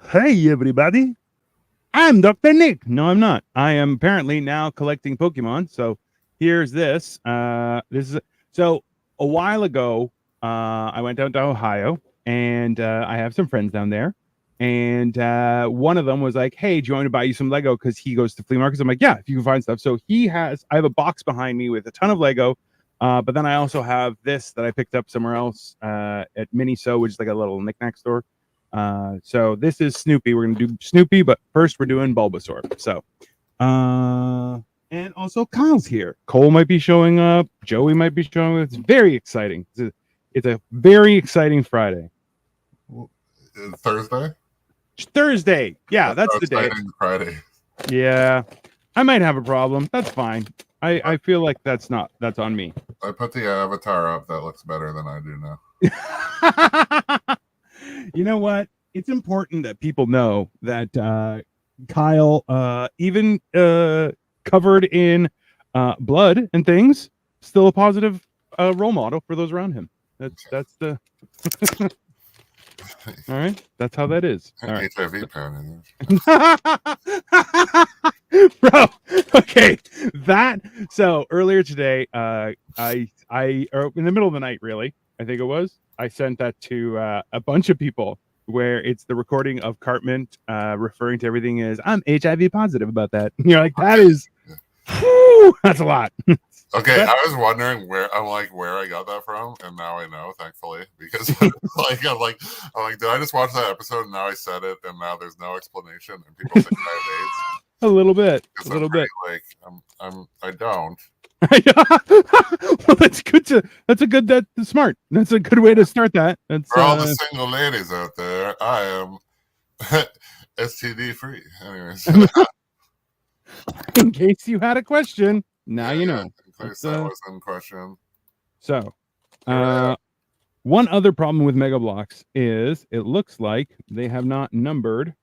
Hey, everybody. I'm Dr. Nick. No, I'm not. I am apparently now collecting Pokemon. So here's this. So a while ago, I went down to Ohio and I have some friends down there. And one of them was like, hey, do you want me to buy you some Lego? Because he goes to flea markets. I'm like, yeah, if you can find stuff. So I have a box behind me with a ton of Lego. But then I also have this that I picked up somewhere else at Miniso, which is like a little knickknack store. So this is Snoopy. We're gonna do Snoopy, but first we're doing Bulbasaur. So, and also Kyle's here. Cole might be showing up. Joey might be showing up. It's very exciting. It's a very exciting Friday. Thursday. Thursday. Yeah, that's the day. Friday. Yeah, I might have a problem. That's fine. I feel like that's on me. I put the avatar up that looks better than I do now. You know what? It's important that people know that Kyle, even covered in blood and things, still a positive role model for those around him. That's the all right. That's how that is. All right. HIV parent. Bro, okay. So earlier today, I or in the middle of the night, really, I think it was, I sent that to a bunch of people where it's the recording of Cartman referring to everything as, I'm HIV positive about that. And you're like, that is, whew, that's a lot. Okay, I was wondering where I got that from, and now I know, thankfully, because I'm like, did I just watch that episode and now I said it, and now there's no explanation, and people think I have AIDS? A little bit. Bit. Like, I don't. Well, that's smart. That's a good way to start that. That's, for all the single ladies out there, I am STD free. Anyways. In case you had a question, now you know. In case that was in question. So, one other problem with Mega Bloks is it looks like they have not numbered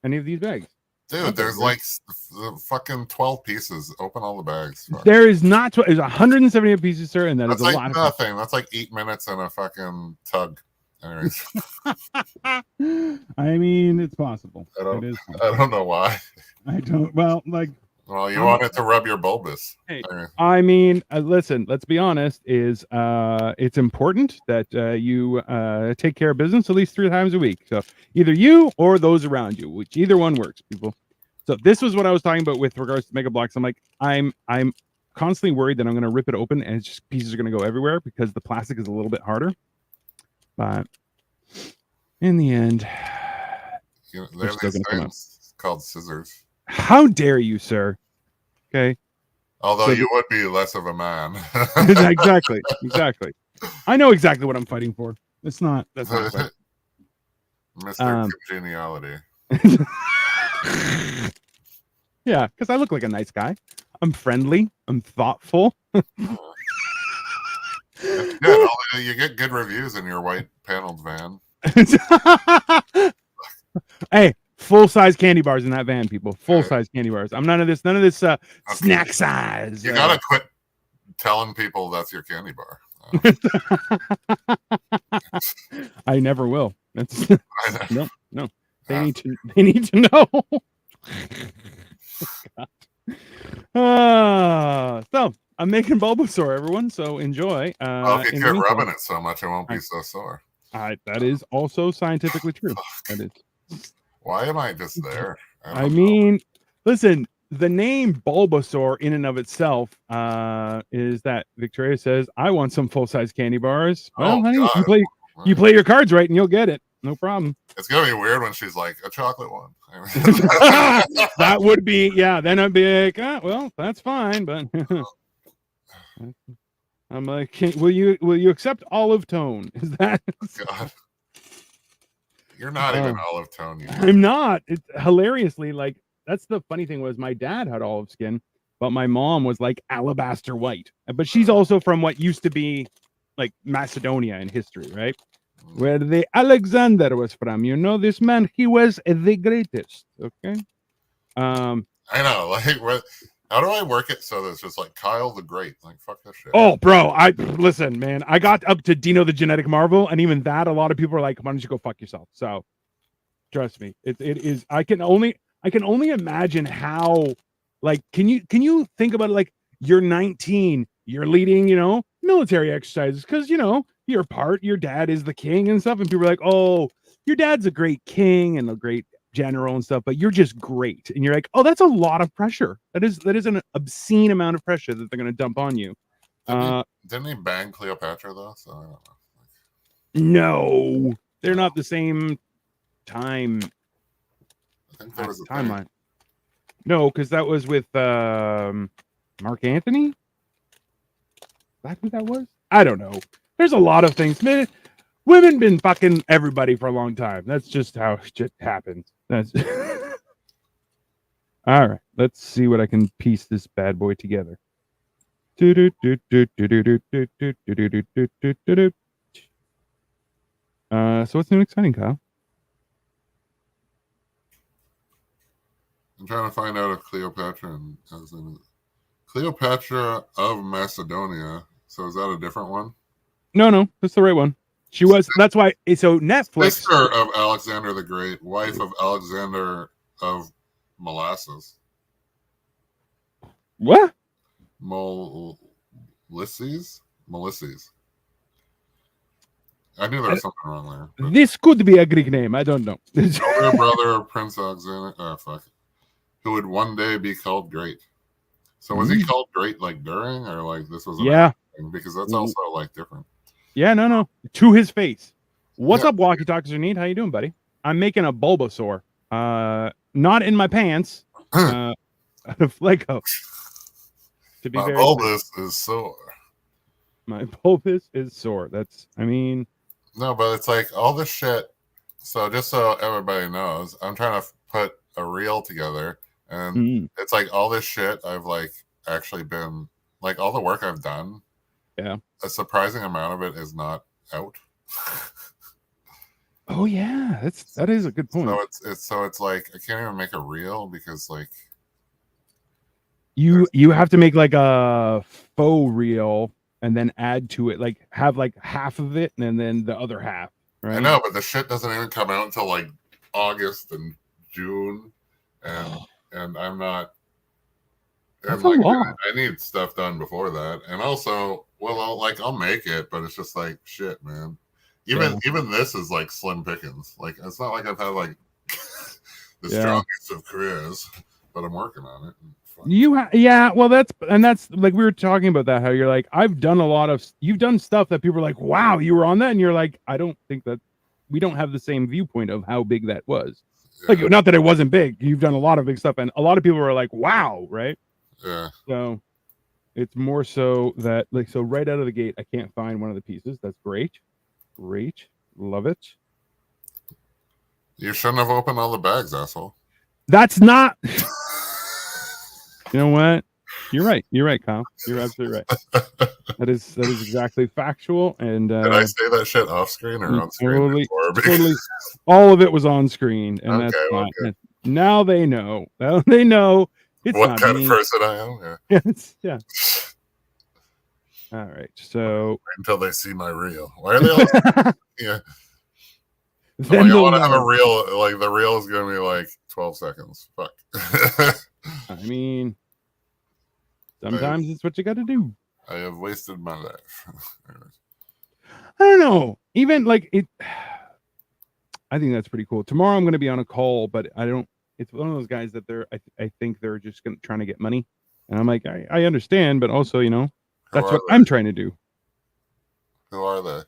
any of these bags. Dude, there's like fucking 12 pieces. Open all the bags. Fuck. There is not 12. There's 178 pieces, sir, and that's like a lot. Nothing. That's like 8 minutes in a fucking tug. Anyways. I mean, it's possible. I don't know why. I don't. Well, like. Well, you wanted to rub your bulbous. Hey, I mean, listen. Let's be honest. It's important that you take care of business at least 3 times a week. So either you or those around you, which either one works, people. So this was what I was talking about with regards to Mega Bloks. I'm like, I'm constantly worried that I'm going to rip it open and just pieces are going to go everywhere because the plastic is a little bit harder. But in the end, they're still going to come out. It's called scissors. How dare you, sir? Okay. Although you would be less of a man. Exactly. I know exactly what I'm fighting for. That's not Mr. Congeniality. Yeah, because I look like a nice guy. I'm friendly. I'm thoughtful. Yeah, you get good reviews in your white paneled van. Hey, full-size candy bars in that van, people. Full-size candy bars. I'm none of this snack size. You gotta quit telling people that's your candy bar. I never will. That's no. They need to know. So I'm making Bulbasaur, everyone. So enjoy. If you quit rubbing it so much, it won't be so sore. That is also scientifically true. That is. Why am I just there? I mean, listen, the name Bulbasaur in and of itself is that Victoria says, I want some full-size candy bars. Well, honey, you play your cards right and you'll get it. No problem. It's going to be weird when she's like, a chocolate one. That would be, yeah, then I'd be like, well, that's fine, but I'm like, will you accept olive tone? Is that God. You're not even olive tone. I'm not. It's hilariously like that's the funny thing was my dad had olive skin, but my mom was like alabaster white. But she's also from what used to be like Macedonia in history, right? Where the Alexander was from. You know, this man, he was the greatest. Okay. I know. Like, how do I work it so that it's just like Kyle the Great? Like, fuck this shit. Oh, bro, listen, man. I got up to Dino the Genetic Marvel, and even that, a lot of people are like, "Why don't you go fuck yourself?" So, Trust me. It is. I can only imagine how. Like, can you think about it? Like, you're 19, you're leading, military exercises because your dad is the king and stuff, and people are like, oh, your dad's a great king and a great general and stuff, but you're just great, and you're like, oh, that's a lot of pressure. That is an obscene amount of pressure that they're going to dump on you. Didn't he bang Cleopatra though? So I don't know. No, they're not the same time. I think there was a timeline. No, because that was with Mark Anthony. Is that who that was? I don't know. There's a lot of things. Man, women been fucking everybody for a long time. That's just how shit happens. That's all right. Let's see what I can piece this bad boy together. So what's new and exciting, Kyle? I'm trying to find out if Cleopatra Cleopatra of Macedonia. So is that a different one? No, that's the right one. She was. That's why. So Netflix. Sister of Alexander the Great, wife of Alexander of Molasses. What? Melisses? I knew there was something wrong there. This could be a Greek name. I don't know. Older brother of Prince Alexander. Oh, fuck. Who would one day be called great. So was he called great like during or like this was thing? Because that's also like different. Yeah, no. To his face. What's up, walkie talkies are neat? How you doing, buddy? I'm making a Bulbasaur. Not in my pants. Out of Lego. To be my very bulbous is sore. My bulbous is sore. No, but it's like all this shit. So just so everybody knows, I'm trying to put a reel together, and it's like all this shit I've like actually been like all the work I've done. Yeah, a surprising amount of it is not out. Oh yeah, that is a good point. So it's like I can't even make a reel because like you have to make like a faux reel and then add to it, like have like half of it and then the other half. Right? I know, but the shit doesn't even come out until like August and June, and I'm not. And like, I need stuff done before that, and also, well, I'll make it, but it's just like shit, man. Even this is like slim pickings. Like it's not like I've had like the strongest of careers, but I'm working on it. Well, that's like we were talking about that. How you're like, you've done stuff that people are like, wow, you were on that, and you're like, I don't think that we don't have the same viewpoint of how big that was. Yeah. Like, not that it wasn't big. You've done a lot of big stuff, and a lot of people are like, wow, right? Yeah. So it's more so that like, so right out of the gate, I can't find one of the pieces. That's great, love it. You shouldn't have opened all the bags, asshole. That's not. You know what? You're right, Kyle. You're absolutely right. That is exactly factual. And did I say that shit off screen or on screen? Totally, all of it was on screen, and that's not. Okay. Now they know. Now they know it's what not kind me. of person I am. Yeah. All right. So until they see my reel, why are they all? Yeah. Then I want to have a reel. Like the reel is gonna be like 12 seconds. Fuck. I mean, sometimes it's what you got to do. I have wasted my life. I don't know. Even like it, I think that's pretty cool. Tomorrow I'm going to be on a call, but I don't. It's one of those guys that I think they're just trying to get money, and I'm like, I understand, but also that's what I'm trying to do. Who are they?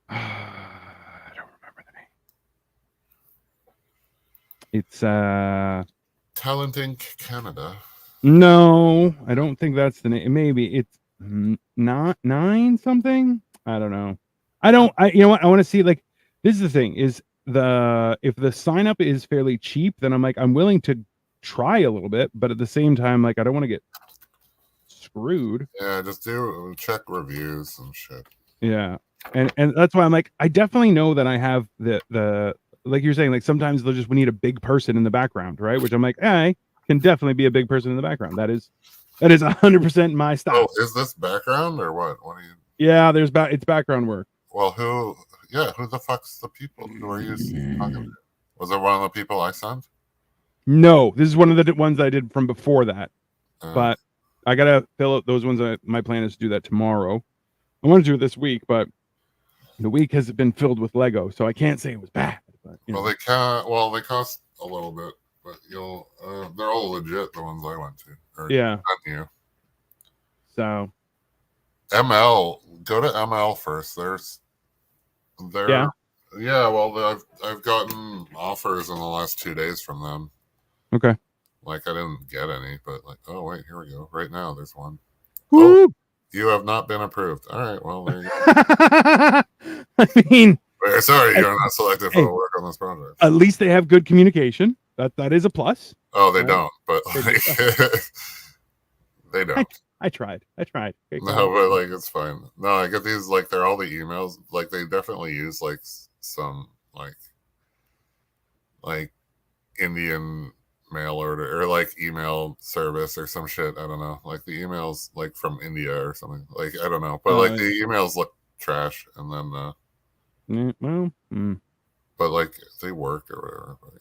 I don't remember the name. It's Talent Inc. Canada. No, I don't think that's the name. Maybe it's not 9 something. I don't know. You know what? I want to see, like, this is the thing is if the sign up is fairly cheap, then I'm like, I'm willing to try a little bit, but at the same time, like, I don't want to get screwed. Yeah, just check reviews and shit. Yeah. And that's why I'm like, I definitely know that I have the like you're saying, like sometimes we need a big person in the background, right? Which I'm like, I can definitely be a big person in the background. That is 100% my style. Oh, is this background or what? What are you? Yeah, it's background work. Well, who the fuck's the people who are you talking to? Was it one of the people I sent? No, this is one of the ones I did from before that. Uh, But I gotta fill out those ones. My plan is to do that tomorrow. I want to do it this week, but the week has been filled with Lego, so I can't say it was bad. But well, they can't. Well, they cost a little bit, but you'll. They're all legit. The ones I went to. Or yeah. You. So ML. Go to ML first. Yeah. Well, I've gotten offers in the last 2 days from them. Okay. Like I didn't get any, but like, oh wait, here we go. Right now, there's one. Woo! Oh, you have not been approved. All right, well there you go. I mean, sorry, you're not selected for the work on this project. At least they have good communication. That is a plus. Oh, they don't, but like, they don't. I tried. Okay, no, but like it's fine. No, I get these like they're all the emails. Like they definitely use like some like Indian mail order or like email service or some shit. I don't know. Like the emails like from India or something. Like I don't know. But like the emails look trash and then but like they work or whatever. But,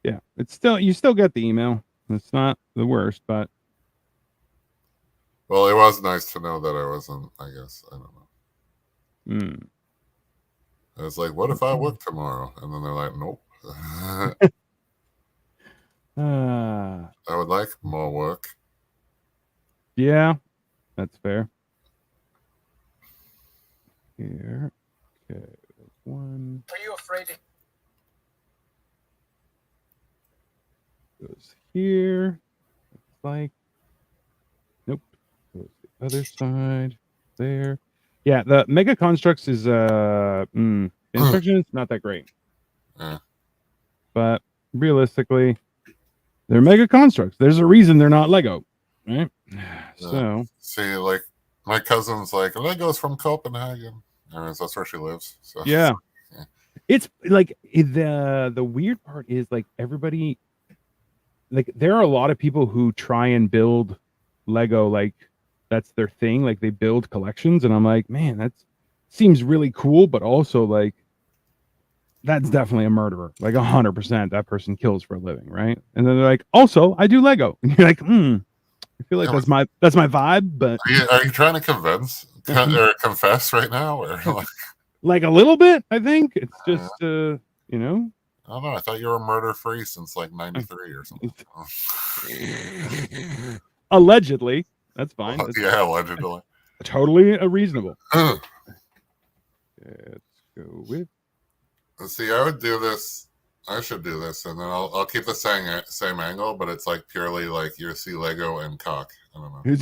yeah. It's still you still get the email. It's not the worst, but well, it was nice to know that I wasn't, I guess. I don't know. I was like, what if I work tomorrow? And then they're like, nope. I would like more work. Yeah, that's fair. Here. Okay, there's one. Are you afraid of... Goes here. It's like nope. Goes the other side. There. Yeah, the Mega Construx is the instruction is not that great. But realistically, they're Mega Construx. There's a reason they're not Lego, right? So see, like my cousin's like Lego's from Copenhagen. That's where she lives. So yeah. It's like the weird part is like everybody, like there are a lot of people who try and build Lego like that's their thing. Like they build collections, and I'm like, man, that seems really cool, but also like that's definitely a murderer. Like 100%, that person kills for a living, right? And then they're like, also, I do Lego, and you're like, I feel like that's my vibe. But are you trying to convince or confess right now, or like a little bit? I think it's just you know. I don't know. I thought you were murder free since like '93 or something. Allegedly, that's fine. Well, yeah, allegedly. Totally reasonable. Let's go with. Let's see. I would do this. I should do this, and then I'll keep the same angle, but it's like purely like you see Lego and cock. I don't know.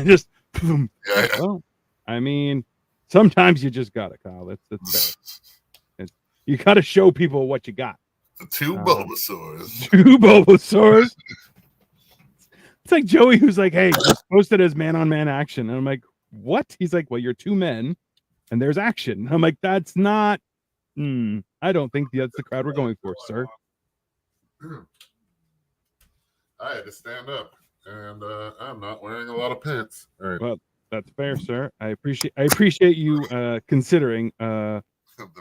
Just yeah. Well, I mean, sometimes you just gotta, Kyle. That's fair. You gotta show people what you got. Two Bulbasaurs. Two Bulbasaurs. It's like Joey, who's like, "Hey, just post it as man-on-man action," and I'm like, "What?" He's like, "Well, you're two men, and there's action." I'm like, "That's not." I don't think that's the crowd we're going for, sir. I had to stand up, and I'm not wearing a lot of pants. All right. Well, that's fair, sir. I appreciate you considering the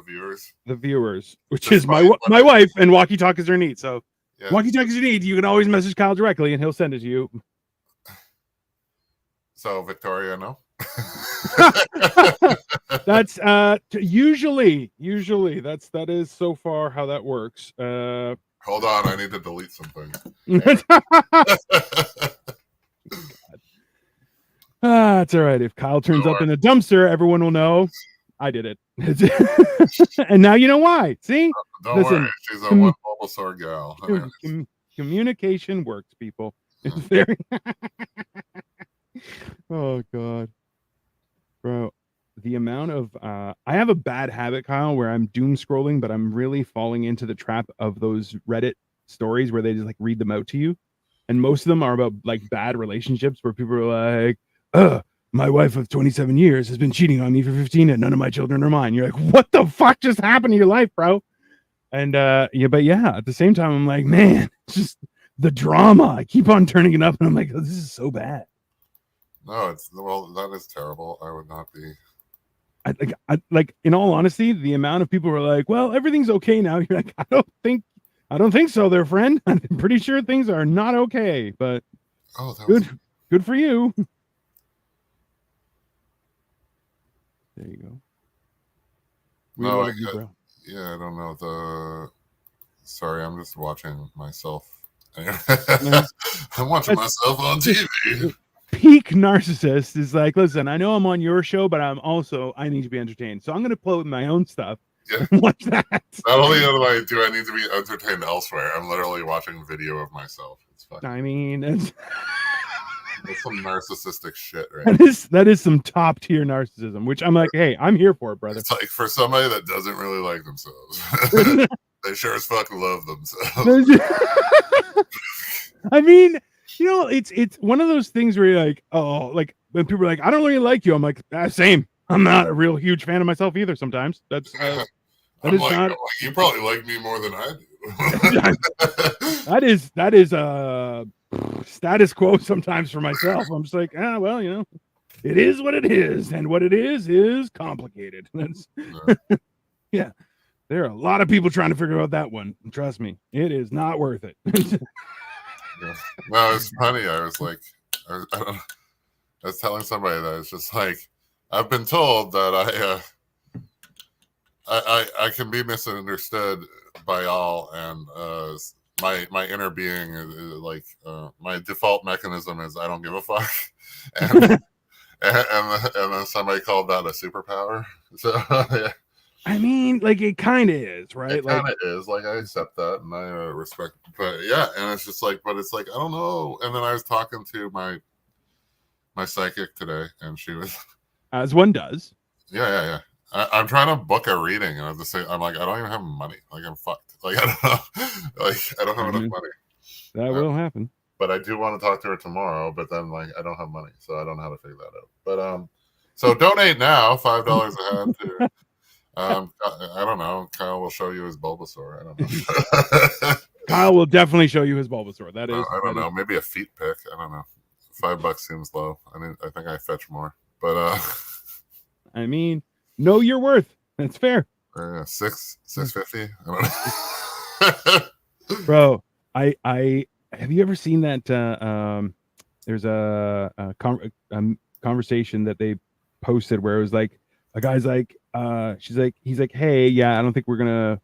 viewers, which is my wife, and walkie talkies are neat. So walkie talkies are neat. You can always message Kyle directly, and he'll send it to you. So Victoria, no. That's usually that is so far how that works. Hold on, I need to delete something. It's all right. If Kyle turns up in the dumpster, everyone will know I did it. And now you know why. See? Don't worry, she's a one Bulbasaur gal. Communication works, people. It's very oh god. Bro, the amount of I have a bad habit, Kyle, where I'm doom scrolling, but I'm really falling into the trap of those Reddit stories where they just like read them out to you. And most of them are about like bad relationships where people are like, my wife of 27 years has been cheating on me for 15 and none of my children are mine. You're like, what the fuck just happened to your life, bro? And at the same time, I'm like, man, it's just the drama. I keep on turning it up and I'm like, oh, this is so bad. No, that is terrible. I would not be. like in all honesty, the amount of people who are like, well, everything's okay now. You're like, I don't think so, there, friend. I'm pretty sure things are not okay, but good for you. There you go. No, I don't know sorry, I'm just watching myself. I'm watching myself on TV. Peak narcissist is like, listen, I know I'm on your show, but I need to be entertained. So I'm going to play with my own stuff. Yeah. Watch that. Not only do I need to be entertained elsewhere, I'm literally watching video of myself. It's fun. I mean, that's some narcissistic shit, right? That is some top tier narcissism, which I'm like, hey, I'm here for it, brother. It's like for somebody that doesn't really like themselves, they sure as fuck love themselves. I mean, it's one of those things where you're like, oh, like when people are like, I don't really like you. I'm like, same. I'm not a real huge fan of myself either. Sometimes that's I'm like, you probably like me more than I do. that is status quo sometimes for myself. I'm just like, well, it is what it is, and what it is complicated. That's yeah. There are a lot of people trying to figure out that one. Trust me, it is not worth it. Yeah. No, it's funny. I was like, I was telling somebody that it's just like, I've been told that I can be misunderstood by all, and my inner being is like my default mechanism is I don't give a fuck, and then somebody called that a superpower. So yeah. I mean, like it kind of is, right? It kind of is. Like I accept that and I respect, but yeah, and it's just like, but it's like I don't know. And then I was talking to my psychic today, and she was, as one does. Yeah. I'm trying to book a reading, and I'm like, I don't even have money. Like I'm fucked. Like I don't know. Like I don't have enough money. That will happen. But I do want to talk to her tomorrow. But then like I don't have money, so I don't know how to figure that out. But so donate now, $5 a head to. I don't know. Kyle will show you his Bulbasaur. I don't know. Kyle will definitely show you his Bulbasaur. That is. I don't know. Maybe a feet pick. I don't know. $5 seems low. I think I fetch more. But I mean, know your worth. That's fair. $6.50. I don't know. Bro, I have you ever seen that? There's a conversation that they posted where it was like a guy's like, he's like, hey, yeah, I don't think we're gonna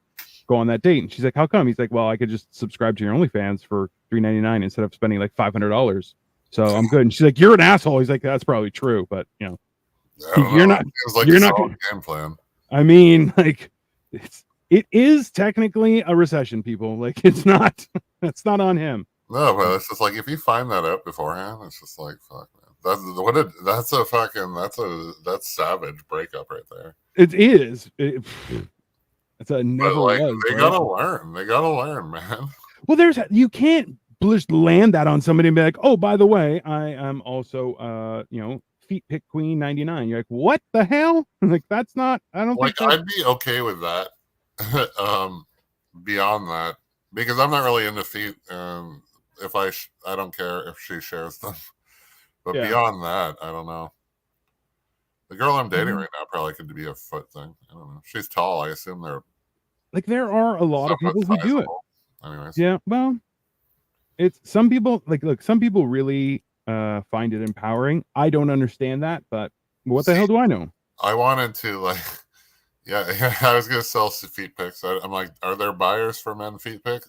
go on that date. And she's like, how come? He's like, well, I could just subscribe to your OnlyFans for $3.99 instead of spending like $500. So I'm good. And she's like, you're an asshole. He's like, that's probably true, but you're not. You're not game plan. I mean, like, it is technically a recession, people. Like, it's not on him. No, but it's just like if you find that out beforehand, it's just like fuck, man. That's savage breakup right there. It is. It's a never like, was. They gotta learn. They gotta learn, man. Well, you can't just land that on somebody and be like, oh, by the way, I am also feet pick queen 99. You're like, what the hell? Like that's not. I don't think I'd be okay with that. Beyond that, because I'm not really into feet. If I don't care if she shares them. But beyond that, I don't know. The girl I'm dating right now probably could be a foot thing. I don't know. She's tall. I assume they're like there are a lot of people who do it. Anyways. Yeah, well, it's some people look. Some people really find it empowering. I don't understand that, but what the hell do I know? I wanted to I was gonna sell feet pics. I'm like, are there buyers for men feet pics?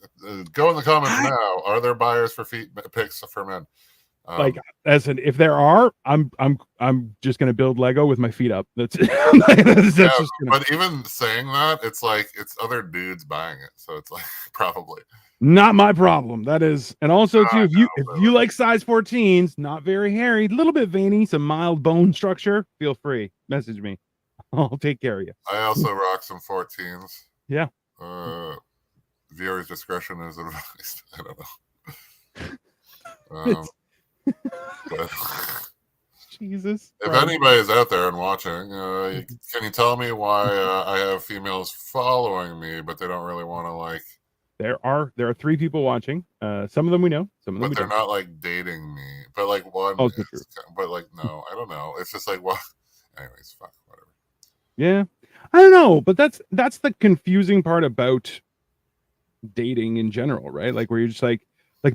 Go in the comments now. Are there buyers for feet pics for men? If there are, I'm just gonna build Lego with my feet up. That's it. But even saying that, it's like it's other dudes buying it, so it's like probably not my problem. That is, and also too, if you like size 14s, not very hairy, a little bit veiny, some mild bone structure, feel free, message me. I'll take care of you. I also rock some 14s. Yeah. Viewers' discretion is advised. I don't know. But Jesus. If anybody's out there and watching, can you tell me why I have females following me, but they don't really want to like? There are 3 people watching. Some of them we know. Some of them they're not like dating me. But like one, but like no, I don't know. It's just like well, anyways, fuck, whatever. Yeah. I don't know, but that's the confusing part about dating in general, right? Like where you're just like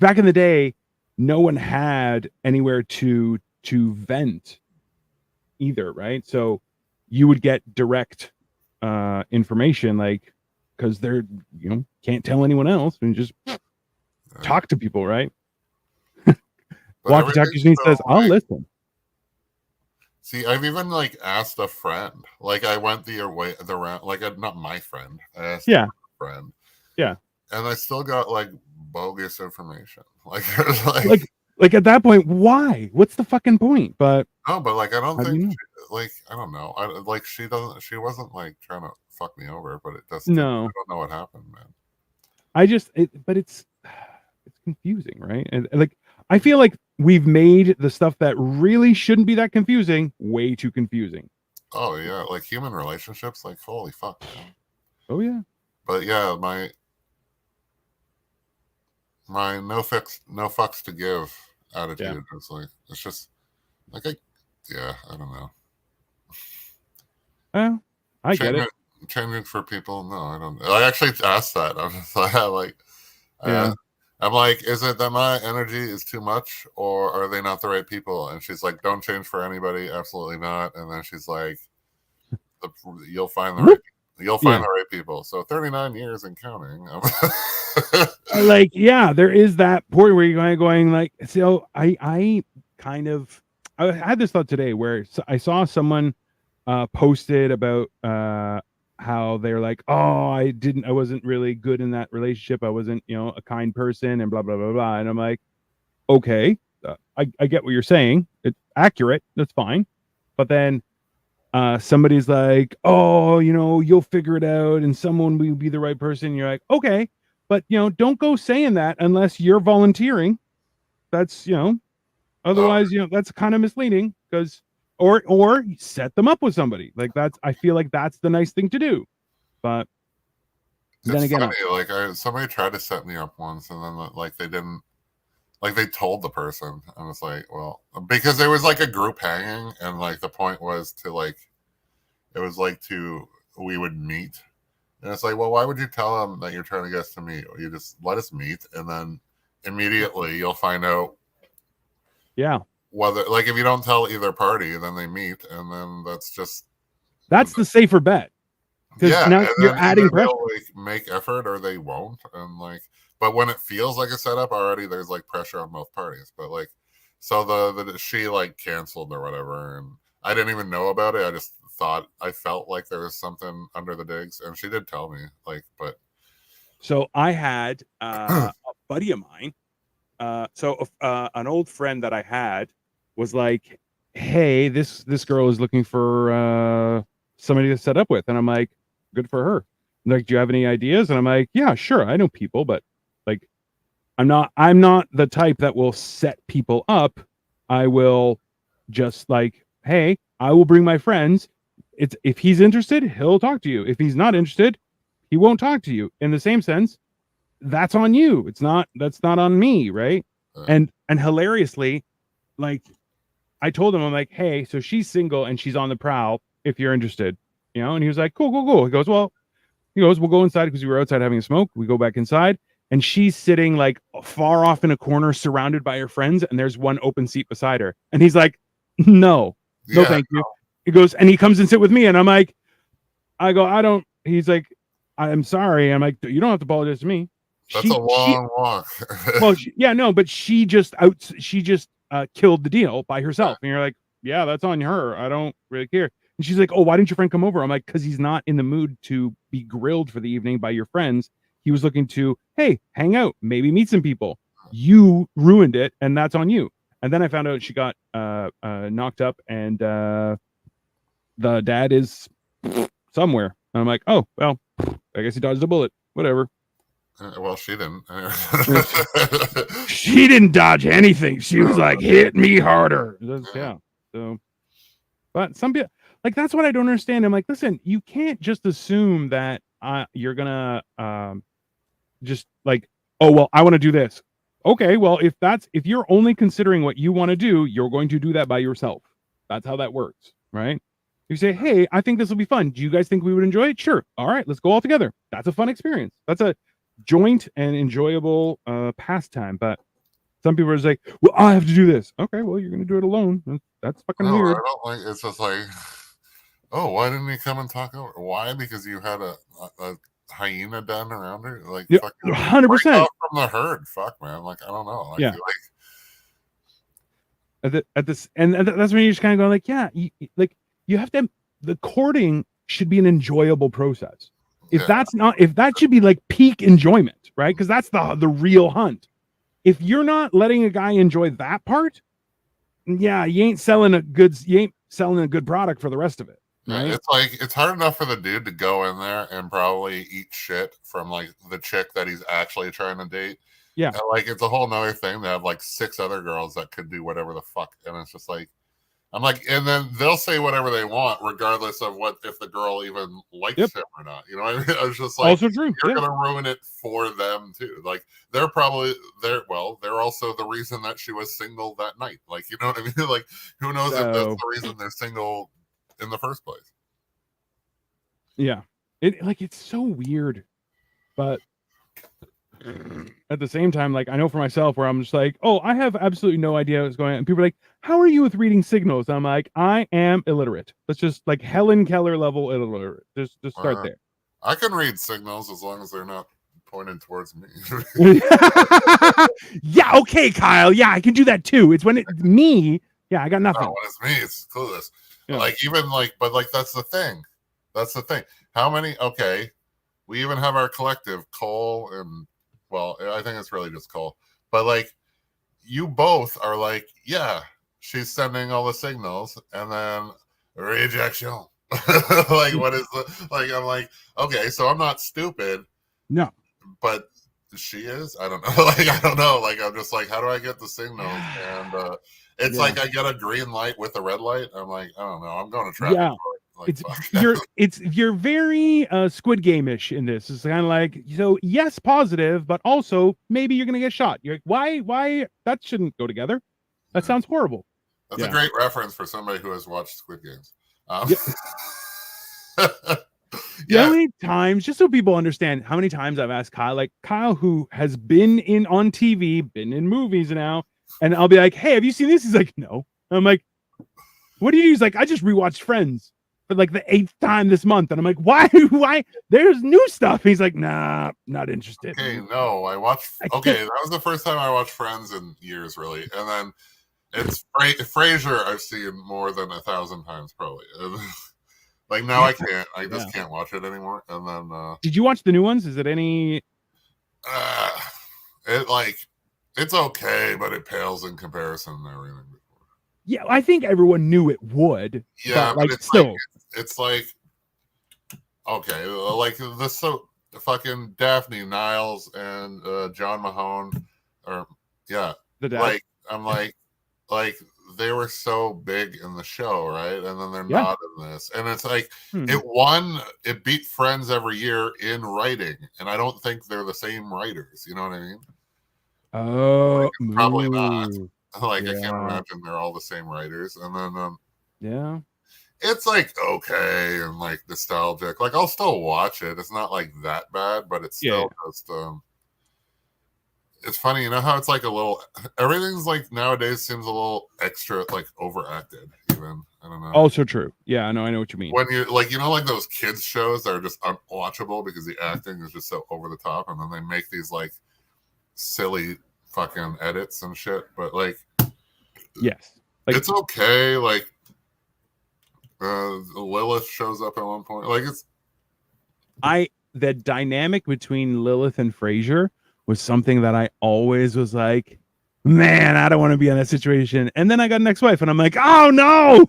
back in the day, no one had anywhere to vent either, right? So you would get direct information, like because they're can't tell anyone else and just talk to people, right? But Walkie talkie everything's machine so says, "I'll like. listen." See, I've even like asked a friend. Like I went the way the round. Like not my friend. I asked Yeah, a friend, yeah. and I still got like bogus information. Like there's Like like at that point, why? What's the fucking point? But no, but like I don't how do you think know? like I don't know. I like she doesn't. She wasn't like trying to fuck me over, but it just didn't. I No, don't know what happened, man. but it's confusing, right? And like I feel like we've made the stuff that really shouldn't be that confusing way too confusing. Oh yeah, like human relationships. Like holy fuck, man. Oh yeah, But yeah, my no fucks to give yeah. attitude is like it's just like I don't know. Well, I get Changing it. changing for people, no, I don't. I actually asked that. I'm just like Yeah. I, I'm like, is it that my energy is too much, or are they not the right people? And she's like, don't change for anybody, absolutely not. And then she's like, you'll find the right. Whoop. You'll find Yeah. the right people. So 39 years and counting. Like yeah, there is that point where you're going like so. I kind of I had this thought today where I saw someone posted about how they're like, oh, I wasn't really good in that relationship. I wasn't, a kind person and blah blah blah blah. And I'm like, okay, I get what you're saying. It's accurate. That's fine. But then somebody's like, oh, you'll figure it out and someone will be the right person. You're like, okay, but don't go saying that unless you're volunteering. That's Oh, otherwise, that's kind of misleading because or set them up with somebody. Like that's I feel like that's the nice thing to do. But then it's again, funny. Like somebody tried to set me up once, and then like they didn't. Like they told the person, and it's like, well, because there was like a group hanging, and like the point was to like, it was like to we would meet, and it's like, well, why would you tell them that you're trying to get us to meet? You just let us meet, and then immediately you'll find out yeah, whether like if you don't tell either party, then they meet, and then that's the safer bet because yeah, now and you're then adding either pressure. they'll like make effort or they won't, and like, but when it feels like a setup already, there's like pressure on both parties. But like, so the she like canceled or whatever, and I didn't even know about it. I just thought I felt like there was something under the digs, and she did tell me like, but So I had a buddy of mine. An old friend that I had was like, "Hey, this girl is looking for somebody to set up with," and I'm like, "Good for her." Like, do you have any ideas? And I'm like, "Yeah, sure. I know people, but like, I'm not the type that will set people up. I will just like, hey, I will bring my friends. It's if he's interested, he'll talk to you. If he's not interested, he won't talk to you. In the same sense, that's on you. That's not on me, right? uh, And hilariously, like I told him, I'm like, hey, so she's single and she's on the prowl. If you're interested, and he was like, cool, cool, cool. He goes, we'll go inside because we were outside having a smoke. We go back inside, and she's sitting like far off in a corner, surrounded by her friends, and there's one open seat beside her. And he's like, no, no, yeah, thank you. He goes, and he comes and sit with me, and I'm like, I go, I don't. He's like, I'm sorry. I'm like, you don't have to apologize to me. that's a She long walk. well, yeah, no, but she just killed the deal by herself. And you're like, yeah, that's on her. I don't really care. And she's like, oh, why didn't your friend come over? I'm like, because he's not in the mood to be grilled for the evening by your friends. He was looking to, hey, hang out, maybe meet some people. You ruined it, and that's on you. And then I found out she got knocked up, and the dad is somewhere. And I'm like, oh, well, I guess he dodged a bullet. Whatever. Well, she didn't. She didn't dodge anything. She was like, hit me harder. Yeah. So, but some people, like, that's what I don't understand. I'm like, listen, you can't just assume that you're going to just like, oh, well, I want to do this. Okay. Well, if you're only considering what you want to do, you're going to do that by yourself. That's how that works. Right. You say, hey, I think this will be fun. Do you guys think we would enjoy it? Sure. All right, let's go all together. That's a fun experience. That's a joint and enjoyable pastime. But some people are just like, well, I have to do this. Okay, well, you're going to do it alone. That's fucking No, weird. I don't like. It's just like, oh, why didn't he come and talk over? Why? Because you had a hyena den around her. Like, Yeah, fucking 100% from the herd. Fuck, man. Like, I don't know. Like, yeah. At this, and that's when you're just kind of going like, yeah, you have to. The courting should be an enjoyable process. If that's not, if that should be like peak enjoyment, right? Because that's the real hunt. If you're not letting a guy enjoy that part, yeah, you ain't selling a good product for the rest of it. Right? Yeah, it's like it's hard enough for the dude to go in there and probably eat shit from like the chick that he's actually trying to date. Yeah, and, like it's a whole nother thing to have like 6 other girls that could do whatever the fuck, and it's just like I'm like, and then they'll say whatever they want, regardless of what if the girl even likes him or not. You know, I was just like, also true. You're gonna ruin it for them too. Like they're also the reason that she was single that night. Like, you know what I mean? Like, who knows if that's the reason they're single in the first place? Yeah, it's so weird, but at the same time, like I know for myself where I'm just like, oh, I have absolutely no idea what's going on. And people are like, how are you with reading signals? I'm like, I am illiterate. Let's just like Helen Keller level illiterate. Just start there. I can read signals as long as they're not pointed towards me. Yeah, okay, Kyle. Yeah, I can do that too. It's when it's me. Yeah, I got nothing. No, when it's me, it's clueless. Yeah. Like even like, but like that's the thing. That's the thing. How many? Okay, we even have our collective, Cole and. Well, I think it's really just Cole. But like you both are like, yeah, she's sending all the signals and then rejection. Like what is the like I'm like, okay, so I'm not stupid. No. But she is? I don't know. Like I don't know. Like I'm just like, how do I get the signals? And it's like I get a green light with a red light. I'm like, I don't know. I'm going to traffic. Yeah. Like, you're very Squid Game-ish in this. It's kind of like, so yes, positive, but also maybe you're gonna get shot. You're like, why that shouldn't go together? That sounds horrible. That's a great reference for somebody who has watched Squid Games. How many times, just so people understand how many times I've asked Kyle, who has been on TV, been in movies now, and I'll be like, hey, have you seen this? He's like, no. I'm like, what do you do? He's like, I just rewatched Friends for like the 8th time this month. And I'm like, why? There's new stuff. He's like, nah, not interested. Okay, no, I watched. Okay, that was the first time I watched Friends in years, really. And then it's Frasier. I've seen more than 1,000 times, probably. Like now, I can't. I just can't watch it anymore. And then, did you watch the new ones? Is it any? It's okay, but it pales in comparison to everything before. Yeah, I think everyone knew it would. Yeah, but it's still. It's like okay, like the fucking Daphne Niles and John Mahone, or the dad. Like I'm like they were so big in the show, right? And then they're not in this, and it's like it beat Friends every year in writing, and I don't think they're the same writers. You know what I mean? Oh, probably not. Like I can't imagine they're all the same writers, and then it's like okay and like nostalgic. Like I'll still watch it. It's not like that bad, but it's still just it's funny, you know how it's like a little everything's like nowadays seems a little extra like overacted even. I don't know. Also true. Yeah, I know what you mean. When you're like like those kids shows that are just unwatchable because the acting is just so over the top, and then they make these like silly fucking edits and shit, but like yes, like, it's okay. Like Lilith shows up at one point. Like it's the dynamic between Lilith and Frasier was something that I always was like, man, I don't want to be in that situation. And then I got an ex-wife, and I'm like, oh no.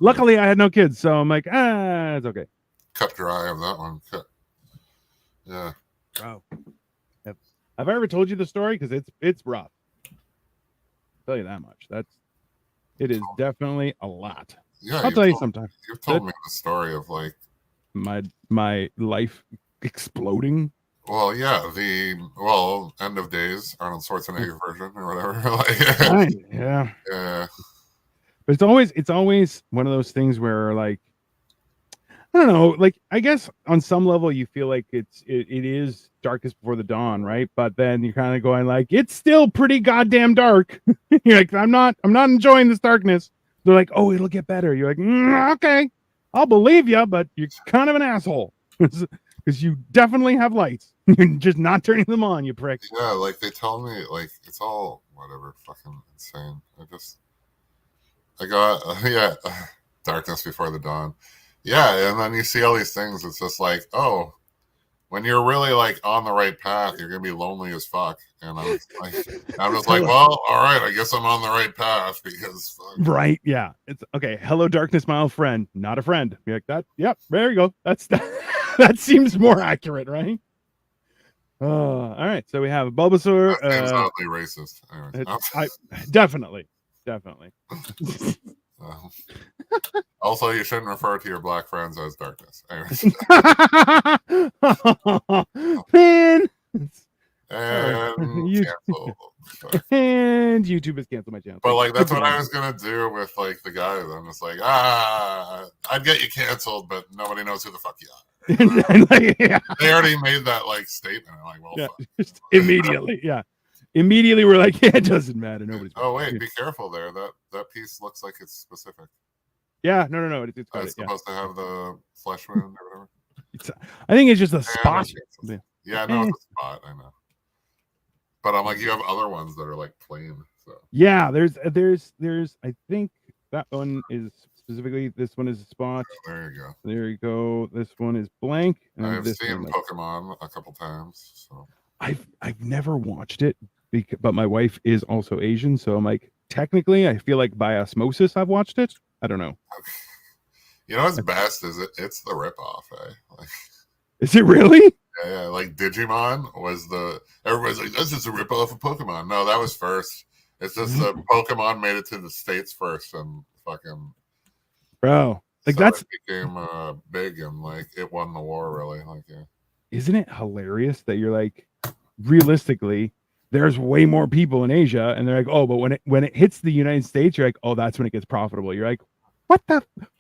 Luckily, I had no kids, so I'm like, it's okay. Cut dry of that one. Yeah. Wow. Have I ever told you the story? Because it's rough. I'll tell you that much. It is definitely a lot. Yeah, I'll tell you sometime. You've told me the story of like my life exploding. Well, yeah, End of Days, Arnold Schwarzenegger version or whatever. Yeah. But it's always one of those things where like I don't know. Like, I guess on some level you feel like it is darkest before the dawn, right? But then you're kind of going like, it's still pretty goddamn dark. You're like, I'm not enjoying this darkness. They're like, oh, it'll get better. You're like, okay, I'll believe you, but you're kind of an asshole because you definitely have lights. You're just not turning them on, you prick. Yeah, like they tell me, like it's all whatever, fucking insane. I got yeah, darkness before the dawn. Yeah, and then you see all these things. It's just like, oh, when you're really like on the right path, you're gonna be lonely as fuck. And I'm just like, well, all right, I guess I'm on the right path because fuck. Right, yeah, it's okay. Hello, darkness, my old friend. Not a friend. You're like that. Yep, there you go. That's that seems more accurate, right? All right. So we have a Bulbasaur. That seems oddly racist. Definitely. Also, you shouldn't refer to your black friends as darkness. Anyways. Man. And cancel. And YouTube has canceled my channel. But like that's what I was gonna do with like the guys. I'm just like, I'd get you canceled, but nobody knows who the fuck you are. Like, yeah. They already made that like statement. I'm like, well, yeah, fuck. immediately, yeah. Immediately, we're like, yeah, it doesn't matter. Nobody's. Oh wait, be careful there. That piece looks like it's specific. Yeah, no. It's supposed to have the flesh wound or whatever. I think it's just a spot. Yeah, no, it's a spot. I know. But I'm like, you have other ones that are like plain. So yeah, there's. I think that one is specifically. This one is a spot. Oh, there you go. There you go. This one is blank. I've seen Pokemon a couple times. So I've never watched it, but my wife is also Asian, so I'm like, technically, I feel like by osmosis, I've watched it. I don't know. You know what's best is it's the ripoff. Like, is it really? Yeah, like Digimon was everybody's like, that's just a ripoff of Pokemon. No, that was first. It's just that Pokemon made it to the States first and fucking bro. Like so that's it became big and like it won the war really. Like yeah. Isn't it hilarious that you're like, realistically, there's way more people in Asia, and they're like, oh, but when it hits the United States, you're like, oh, that's when it gets profitable. You're like,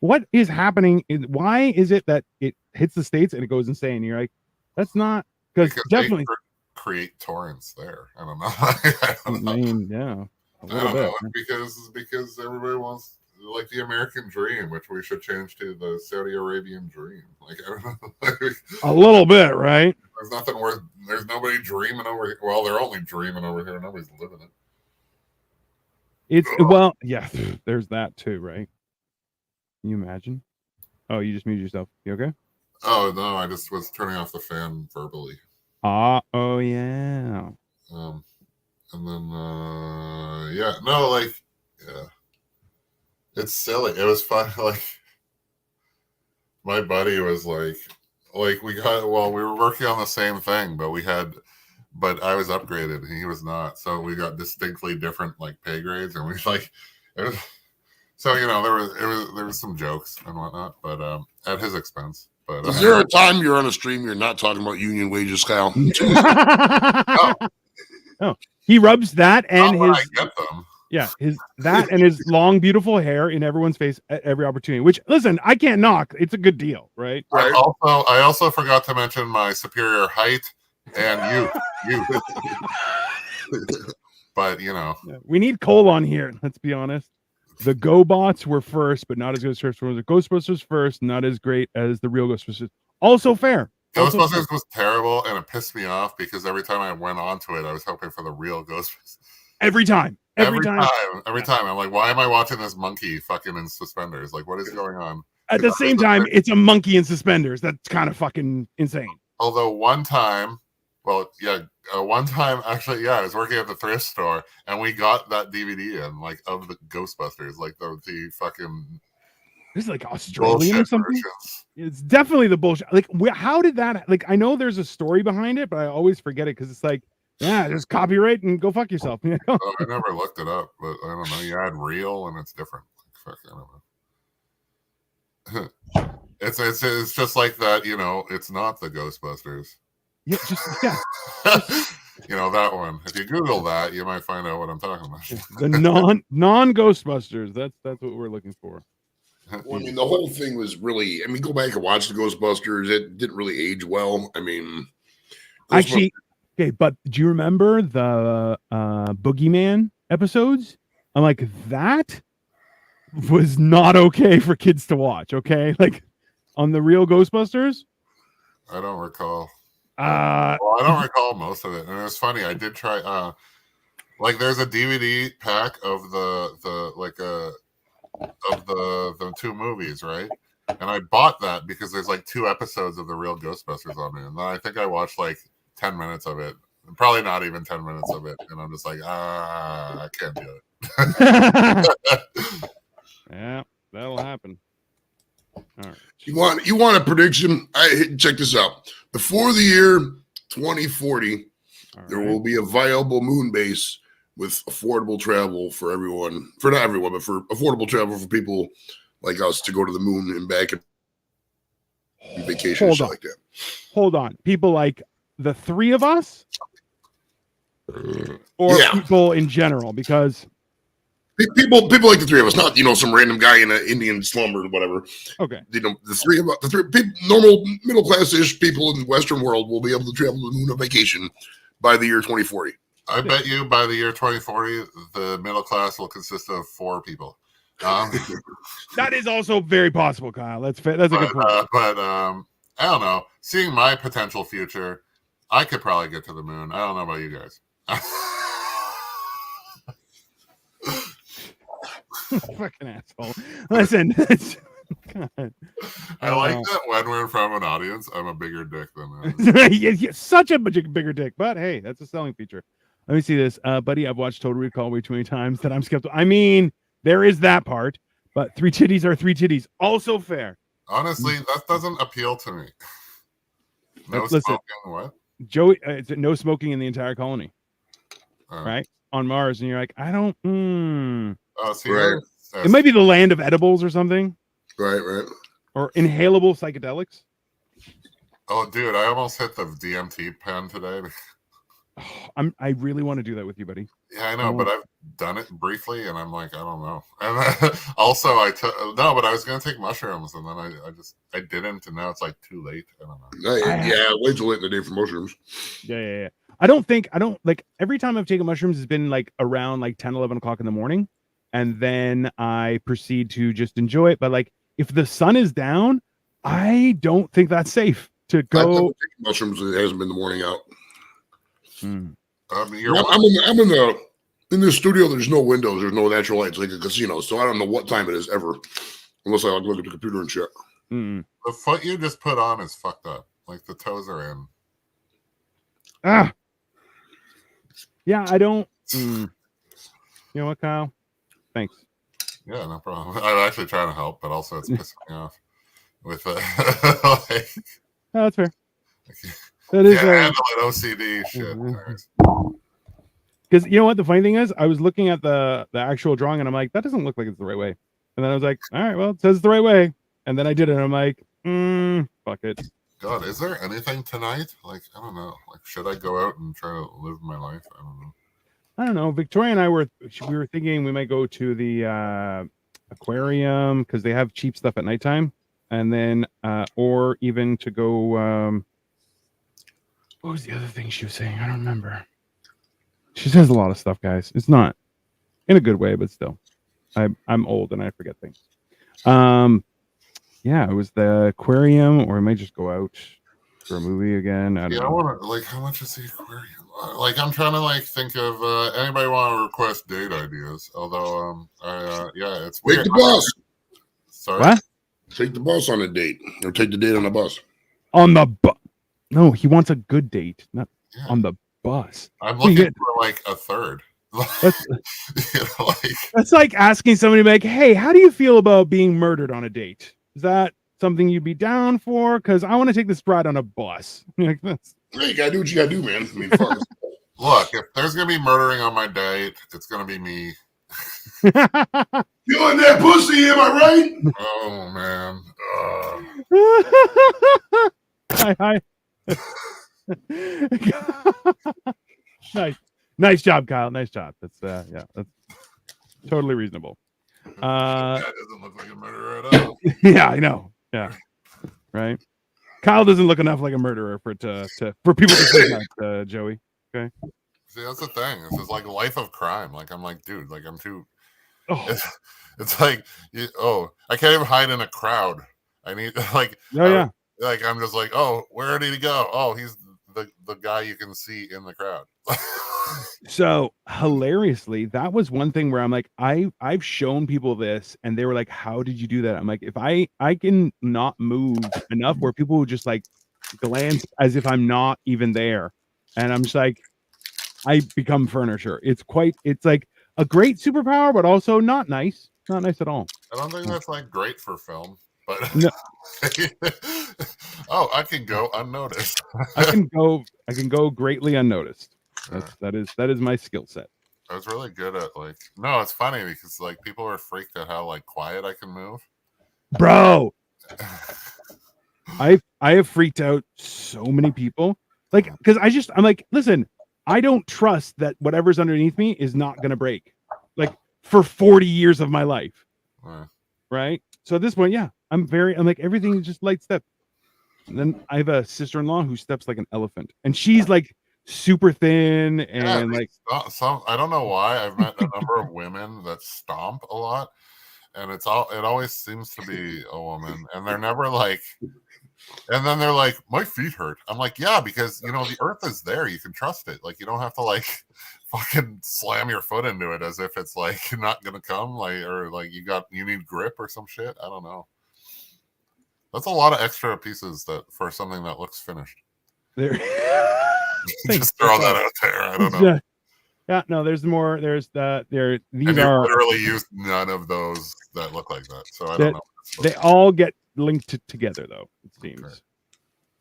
what is happening? Why is it that it hits the States and it goes insane? You're like, that's not because definitely create torrents there. I don't know. I mean, yeah, I don't know because everybody wants like the American dream, which we should change to the Saudi Arabian dream. Like I don't know, a little bit, right? There's nothing worth. There's nobody dreaming over here. Well, they're only dreaming over here. Nobody's living it. It's well, yeah. There's that too, right? Can you imagine? Oh, you just muted yourself. You okay? Oh no, I just was turning off the fan verbally. Oh yeah. And then yeah, no, like yeah. It's silly. It was fun. Like my buddy was like we were working on the same thing, but I was upgraded and he was not. So we got distinctly different like pay grades, and we like it was. So you know there was some jokes and whatnot, but at his expense. But is there a time you're on a stream you're not talking about union wages, Kyle? No, he rubs that and his. I get them. Yeah, that and his long, beautiful hair in everyone's face at every opportunity. Which, listen, I can't knock. It's a good deal, right? I also forgot to mention my superior height and you. But you know, we need Cole on here. Let's be honest. The GoBots were first, but not as good as the Ghostbusters first, not as great as the real Ghostbusters. Also fair. Ghostbusters was terrible, and it pissed me off because every time I went onto it, I was hoping for the real Ghostbusters. Every time. I'm like, why am I watching this monkey fucking in suspenders? Like, what is going on? At the same time, it's a monkey in suspenders. That's kind of fucking insane. Although one time actually, I was working at the thrift store and we got that DVD in like of the Ghostbusters, like the fucking. This is like Australian or something. Versions. It's definitely the bullshit. Like, how did that? Like, I know there's a story behind it, but I always forget it because it's like. Yeah, just copyright and go fuck yourself. You know? I never looked it up, but I don't know. You add real and it's different. Fuck, I don't know. It's just like that, you know. It's not the Ghostbusters. Yeah, you know that one. If you Google that, you might find out what I'm talking about. The non Ghostbusters. That's what we're looking for. Well, I mean, the whole thing was really. I mean, go back and watch the Ghostbusters. It didn't really age well. I mean, Actually, okay, but do you remember the Boogeyman episodes? I'm like, that was not okay for kids to watch. Okay, like on the real Ghostbusters. I don't recall. Uh, Well, I don't recall most of it, and it's funny. I did try. Like, there's a DVD pack of the two movies, right? And I bought that because there's like 2 episodes of the real Ghostbusters on it, and then I think I watched like 10 minutes of it. Probably not even 10 minutes of it, and I'm just like, I can't do it. yeah, that'll happen. All right. You want a prediction? Check this out. Before the year 2040, there will be a viable moon base with affordable travel for everyone. For not everyone, but for affordable travel for people like us to go to the moon and back and vacation and shit like that. Hold on. People like the 3 of us? Or people in general? Because people like the 3 of us, not some random guy in an Indian slum or whatever. Okay. The 3 of us, normal middle class-ish people in the Western world will be able to travel to the moon on vacation by the year 2040. I bet you by the year 2040, the middle class will consist of 4 people. That is also very possible, Kyle. That's a good point. But I don't know. Seeing my potential future, I could probably get to the moon. I don't know about you guys. Fucking asshole. Listen. God. I like that when we're in front of an audience, I'm a bigger dick than that. You're such a bigger dick, but hey, that's a selling feature. Let me see this. Buddy, I've watched Total Recall way too many times that I'm skeptical. I mean, there is that part, but 3 titties are 3 titties. Also fair. Honestly, that doesn't appeal to me. No smoking, what? Joey, it's no smoking in the entire colony. Right? On Mars, and you're like, I don't. See, right. It might be the land of edibles or something. Right. Or inhalable psychedelics. Oh, dude, I almost hit the DMT pen today. I really want to do that with you, buddy. Yeah, I know, but I've done it briefly, and I'm like, I don't know. And also, but I was gonna take mushrooms, and then I didn't, and now it's like too late. I don't know. Way too late in the day for mushrooms. Yeah. I don't like every time I've taken mushrooms has been like around like 10, 11 o'clock in the morning, and then I proceed to just enjoy it. But like, if the sun is down, I don't think that's safe to go. I've never taken mushrooms. It hasn't been the morning out. I'm in the studio. There's no windows. There's no natural lights, like a casino. So I don't know what time it is ever, unless I look at the computer and shit. The foot you just put on is fucked up. Like the toes are in. Yeah, I don't. You know what, Kyle? Thanks. Yeah, no problem. I'm actually trying to help, but also it's pissing me off. With No, that's fair. That is handle it, OCD shit. Because you know what the funny thing is, I was looking at the actual drawing and I'm like, that doesn't look like it's the right way. And then I was like, all right, well, it says it's the right way. And then I did it and I'm like, fuck it. God, is there anything tonight? Like, I don't know. Like, should I go out and try to live my life? I don't know. Victoria and I were thinking we might go to the aquarium because they have cheap stuff at nighttime, and then or even to go. What was the other thing she was saying? I don't remember. She says a lot of stuff, guys. It's not in a good way, but still, I'm old and I forget things. Yeah, it was the aquarium, or I might just go out for a movie again. I want to, like, how much is the aquarium? Like, I'm trying to, like, think of anybody want to request date ideas. Although, it's weird. Take the bus. Sorry? What? Take the bus on a date, or take the date on the bus. On the bus? No, he wants a good date, not on the bus. I'm looking for, like, a third. That's like asking somebody, like, hey, how do you feel about being murdered on a date? Is that something you'd be down for? Because I want to take this ride on a bus. Hey, you gotta do what you gotta do, man. I mean, fuck. Look, if there's gonna be murdering on my date, it's gonna be me. You and that pussy, am I right? Oh man. Nice job, Kyle. Nice job. That's that's totally reasonable. That doesn't look like a murderer at all. Yeah, I know. Yeah, right. Kyle doesn't look enough like a murderer for people to see that, Joey. Okay. See, that's the thing. This is like life of crime. Like I'm like, dude, like I'm too. Oh, It's like, I can't even hide in a crowd. I need like, yeah. Like I'm just like, oh, where did he go? Oh, he's the guy you can see in the crowd. So hilariously, that was one thing where I'm like, I've shown people this, and they were like, "How did you do that?" I'm like, if I can not move enough where people would just like glance as if I'm not even there, and I'm just like, I become furniture. It's like a great superpower, but also not nice at all. I don't think that's like great for film, but No. Oh, I can go unnoticed. I can go greatly unnoticed. That is my skill set. I was really good at like, no, it's funny because like people are freaked at how like quiet I can move. Bro, I have freaked out so many people. Like, because I'm like, listen, I don't trust that whatever's underneath me is not gonna break. Like for 40 years of my life. Right? So at this point, yeah, I'm like everything is just light step. And then I have a sister-in-law who steps like an elephant, and she's like super thin and like some. I don't know why I've met a number of women that stomp a lot, and it always seems to be a woman, and they're never like. And then they're like, my feet hurt. I'm like, yeah, because the earth is there. You can trust it. Like you don't have to like fucking slam your foot into it as if it's like not gonna come, like, or like you need grip or some shit. I don't know. That's a lot of extra pieces for something that looks finished. There. Just throw that out there. I don't know. Yeah, no, there's more. These and are literally used none of those that look like that. So I don't know. They all get linked together, though. It seems. Okay.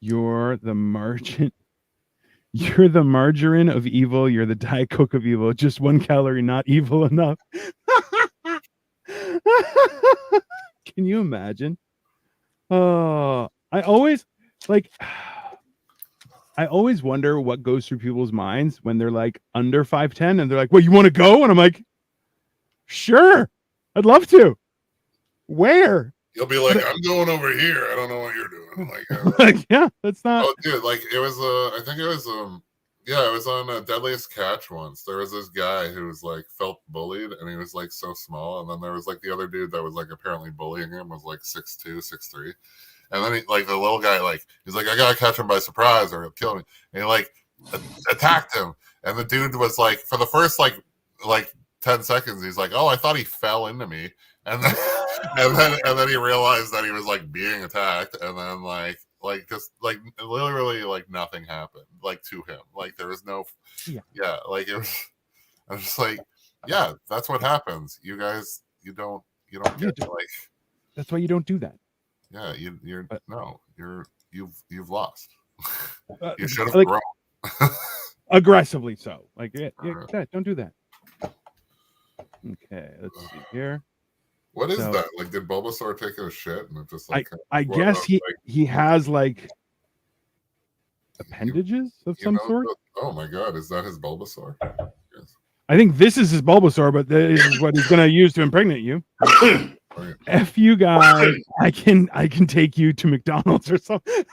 You're the margin. You're the margarine of evil. You're the Diet Coke of evil. Just 1 calorie, not evil enough. Can you imagine? I always wonder what goes through people's minds when they're like under 5'10" and they're like, "Well, you want to go?" And I'm like, "Sure, I'd love to." Where? You'll be like, "I'm going over here. I don't know what you're doing." Like, yeah, that's not. Oh, dude, like it was. I think it was. Yeah, it was on Deadliest Catch once. There was this guy who was like felt bullied, and he was like so small. And then there was like the other dude that was like apparently bullying him was like 6'2", 6'3". And then the little guy, like, he's like, I gotta catch him by surprise or he'll kill me. And he like attacked him. And the dude was like, for the first like 10 seconds, he's like, oh, I thought he fell into me. And then and then he realized that he was like being attacked. And then like just like literally like nothing happened like to him. Like there was no like it was. I was just like, yeah, that's what happens. You guys, you don't get like. That's why you don't do that. Yeah, you've lost. You should have grown. Aggressively so. Like don't do that. Okay, let's see here. What is that? Like, did Bulbasaur take a shit and it just like? I guess he has like appendages of some sort. Oh my god, is that his Bulbasaur? Yes. I think this is his Bulbasaur, but this is what he's going to use to impregnate you. F you guys, I can take you to McDonald's or something.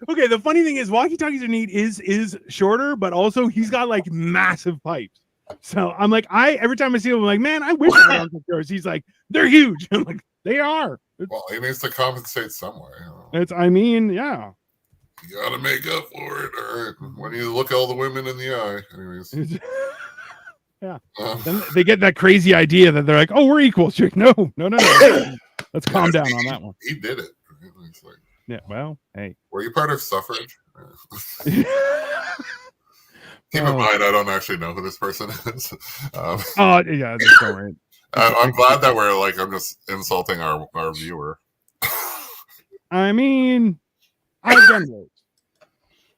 Okay, the funny thing is walkie-talkies are neat is shorter, but also he's got like massive pipes. So I'm like, every time I see him, I'm like, man, I wish I had yours. He's like, they're huge. I'm like, they are. Well, he needs to compensate somewhere. Yeah. You gotta make up for it. All right. When you look all the women in the eye. Anyways. Yeah. Then they get that crazy idea that they're like, oh, we're equals. You're like, no. Let's calm down on that one. He did it. Like, yeah, well, hey. Were you part of suffrage? Keep in mind, I don't actually know who this person is. Yeah, that's all right. I'm glad that I'm just insulting our viewer. I mean, I've done those.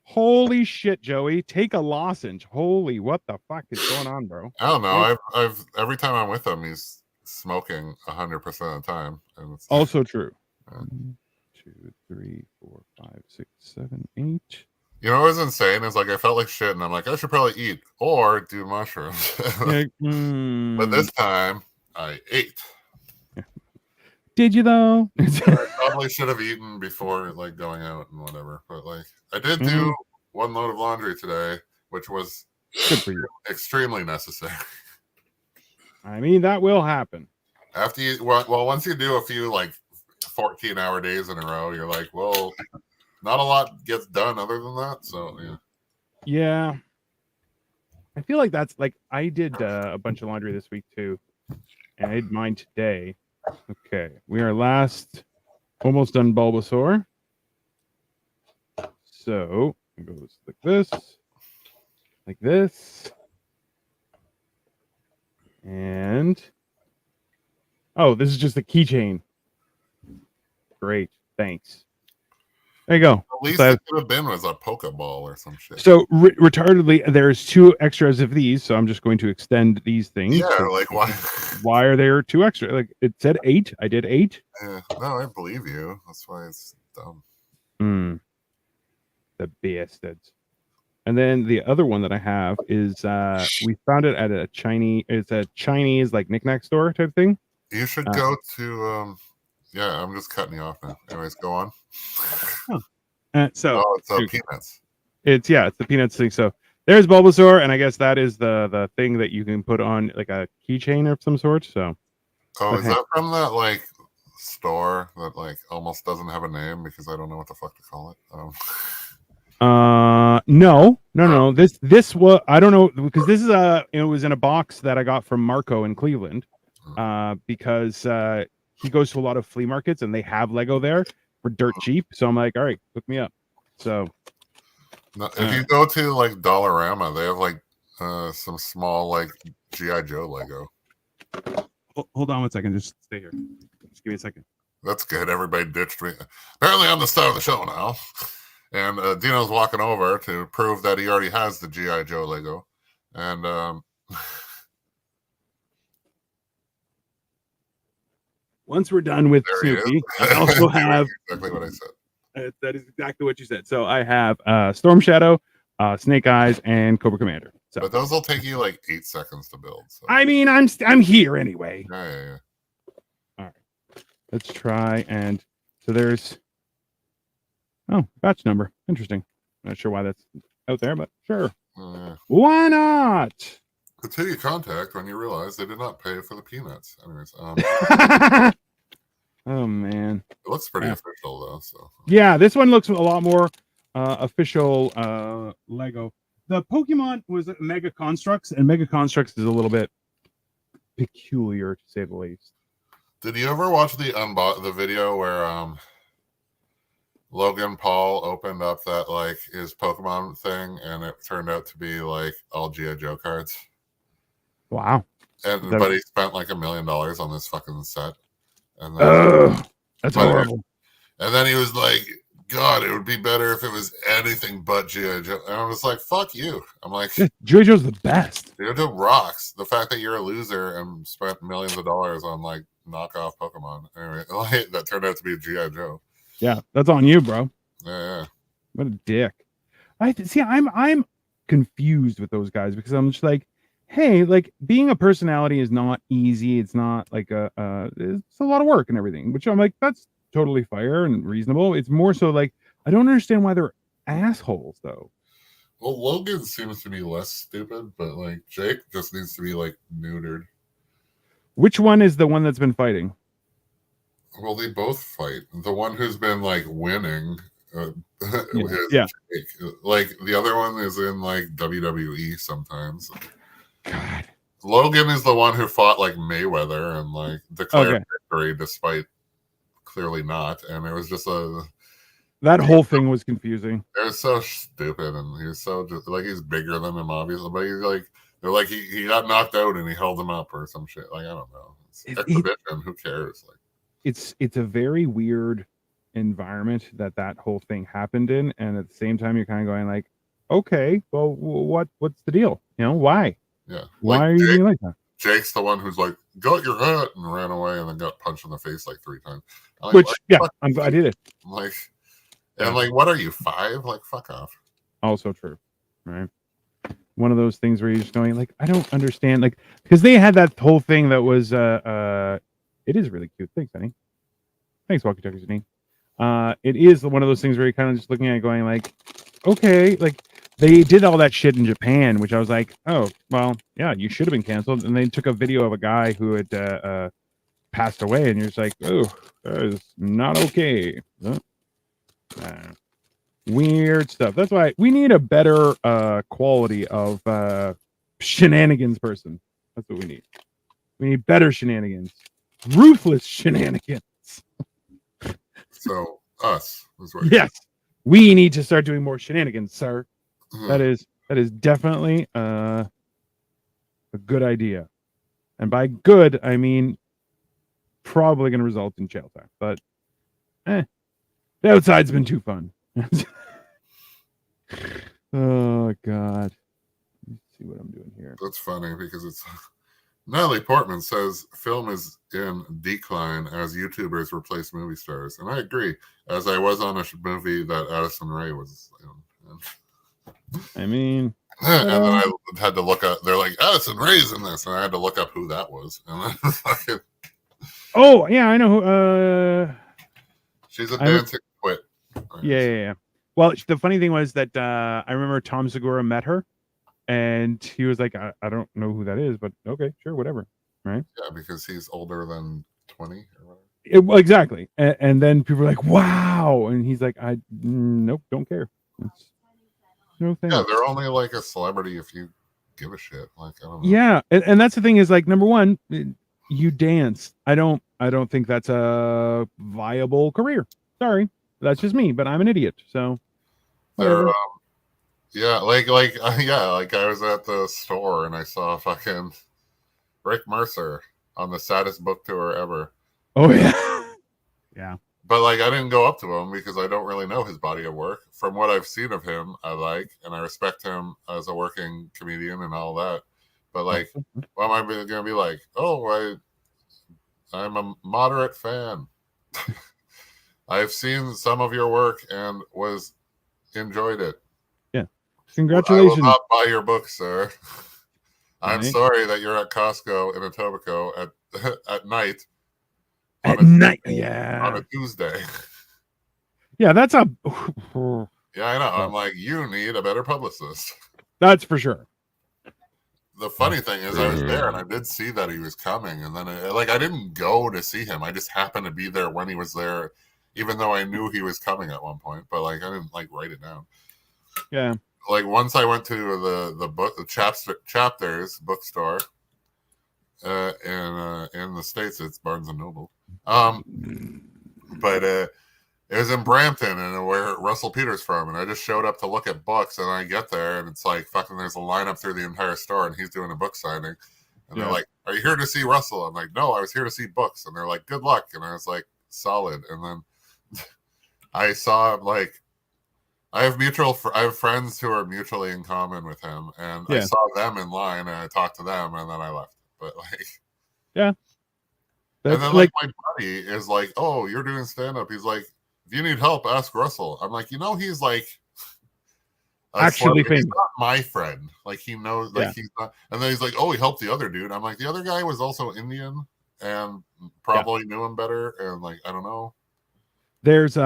Holy shit, Joey! Take a lozenge. Holy, what the fuck is going on, bro? I don't know. I've every time I'm with him, he's smoking 100% of the time, and it's also true. 1, 2, 3, 4, 5, 6, 7, 8. You know what was insane is like I felt like shit, and I'm like I should probably eat or do mushrooms. But this time I ate. Did you though? I probably should have eaten before like going out and whatever. But like I did do one load of laundry today, which was good for you. Extremely necessary. I mean, that will happen. After you, well, once you do a few like 14-hour days in a row, you're like, well, not a lot gets done other than that. So yeah. Yeah. I feel like that's like I did a bunch of laundry this week too, and I did mine today. Okay, we are almost done Bulbasaur. So it goes like this, and oh, this is just a keychain. Great, thanks. There you go. At least it could have been was a Pokeball or some shit. So retardedly, there's 2 extras of these, so I'm just going to extend these things. Yeah, like why? Why are there 2 extra? Like it said 8. I did 8. Yeah, no, I believe you. That's why it's dumb. The bastards. And then the other one that I have is we found it at a Chinese. It's a Chinese like knickknack store type thing. You should go to. Yeah, I'm just cutting you off now. Anyways, go on. It's peanuts. It's the peanuts thing. So there's Bulbasaur, and I guess that is the thing that you can put on like a keychain of some sort. So is that from that like store that like almost doesn't have a name because I don't know what the fuck to call it? No. This was I don't know because this is it was in a box that I got from Marco in Cleveland, because he goes to a lot of flea markets and they have Lego there for dirt cheap. So I'm like, all right, hook me up. So if you go to like Dollarama, they have like some small like G.I. Joe Lego. Hold on 1 second, just stay here. Just give me a second. That's good. Everybody ditched me. Apparently, I'm the star of the show now. And Dino's walking over to prove that he already has the G.I. Joe Lego. And once we're done with Snoopy, I also have exactly what I said. That is exactly what you said. So I have Storm Shadow, Snake Eyes, and Cobra Commander. So, but those will take you like 8 seconds to build. So. I mean, I'm here anyway. Yeah. All right, let's try. And so there's batch number. Interesting. Not sure why that's out there, but sure. Why not? It's who you contact when you realize they did not pay for the peanuts. Anyways, oh man, it looks pretty official though. So yeah, this one looks a lot more official Lego. The Pokemon was Mega Construx, and Mega Construx is a little bit peculiar to say the least. Did you ever watch the video where Logan Paul opened up that like his Pokemon thing, and it turned out to be like all G.I. Joe cards? Wow! But he spent like $1 million on this fucking set. And that's horrible. And then he was like, "God, it would be better if it was anything but G.I. Joe." And I was like, "Fuck you!" I'm like, G.I. Joe's the best. G.I. Joe rocks. The fact that you're a loser and spent millions of dollars on like knockoff Pokemon, anyway, like, that turned out to be G.I. Joe. Yeah, that's on you, bro. Yeah. What a dick. I'm confused with those guys because I'm just like, hey, like being a personality is not easy. It's not like it's a lot of work and everything, which I'm like, that's totally fair and reasonable. It's more so like, I don't understand why they're assholes though. Well, Logan seems to be less stupid, but like Jake just needs to be like neutered. Which one is the one that's been fighting? Well, they both fight. The one who's been like winning, yeah. Jake. Like the other one is in like WWE sometimes. God. Logan is the one who fought like Mayweather and like declared victory despite clearly not. And it was just that whole thing was confusing. It was so stupid, and he's so just like he's bigger than him, obviously, but he's like they're like he got knocked out and he held him up or some shit. Like I don't know. It's exhibition. Who cares? Like it's a very weird environment that whole thing happened in, and at the same time you're kind of going like, okay, well, what's the deal? You know, why? Yeah. Why are you being like that? Jake's the one who's like, got your hat, and ran away and then got punched in the face like 3 times. Like, I did it. Like, and like, what are you, 5? Like, fuck off. Also true, right? One of those things where you're just going like, I don't understand, like, because they had that whole thing that was it is really cute. Thanks, honey. Thanks, walkie talkie, Janine. It is one of those things where you're kind of just looking at it going like, okay, like they did all that shit in Japan, which I was like, oh well, yeah, you should have been canceled. And they took a video of a guy who had passed away, and you're just like, oh, that is not okay. Weird stuff. That's why we need a better quality of shenanigans person. That's what we need. We need better shenanigans. Ruthless shenanigans. So us is what. Yes. We need to start doing more shenanigans, sir. Mhm. That is definitely a good idea. And by good, I mean probably going to result in jail time. But the outside's been too fun. Oh God. Let's see what I'm doing here. That's funny because it's Natalie Portman says film is in decline as YouTubers replace movie stars, and I agree. As I was on a movie that Addison Rae was in. I mean, and then I had to look up. They're like Addison Rae's in this, and I had to look up who that was. And then oh yeah, I know who. She's a dancing quit. Yeah. Well, the funny thing was that I remember Tom Segura met her, and he was like, I don't know who that is, but okay, sure, whatever, right? Yeah, because he's older than 20 or whatever. Well, exactly. And then people were like, wow, and he's like, nope, don't care. No thanks. Yeah, they're only like a celebrity if you give a shit. Like, I don't know. Yeah, and that's the thing is like, number one, you dance. I don't think that's a viable career. Sorry, that's just me, but I'm an idiot. So, they're yeah, like I was at the store and I saw fucking Rick Mercer on the saddest book tour ever. Oh yeah, yeah. But like, I didn't go up to him because I don't really know his body of work. From what I've seen of him, I like and I respect him as a working comedian and all that. But like, what am I going to be like? Oh, I'm a moderate fan. I've seen some of your work and enjoyed it. Yeah, congratulations. I will not buy your book, sir. I'm sorry that you're at Costco in Etobicoke at night. At night, yeah. On a Tuesday. Yeah, that's a. Yeah, I know. I'm like, you need a better publicist. That's for sure. The funny thing is, I was there and I did see that he was coming, and then I didn't go to see him. I just happened to be there when he was there, even though I knew he was coming at one point. But like, I didn't like write it down. Yeah. Like once I went to the Chapters bookstore in the States, it's Barnes and Noble. But it was in Brampton, and where Russell Peters from, and I just showed up to look at books, and I get there, and it's like fucking. There's a lineup through the entire store, and he's doing a book signing, and they're like, "Are you here to see Russell?" I'm like, "No, I was here to see books," and they're like, "Good luck," and I was like, "Solid," and then I saw like. I have friends who are mutually in common with him, and I saw them in line, and I talked to them, and then I left. But like, yeah. That's and then like my buddy is like, "Oh, you're doing stand up." He's like, "If you need help, ask Russell." I'm like, he's like actually famous. He's not my friend. Like he knows, like he's not. And then he's like, "Oh, he helped the other dude." I'm like, the other guy was also Indian and probably knew him better. And like, I don't know. There's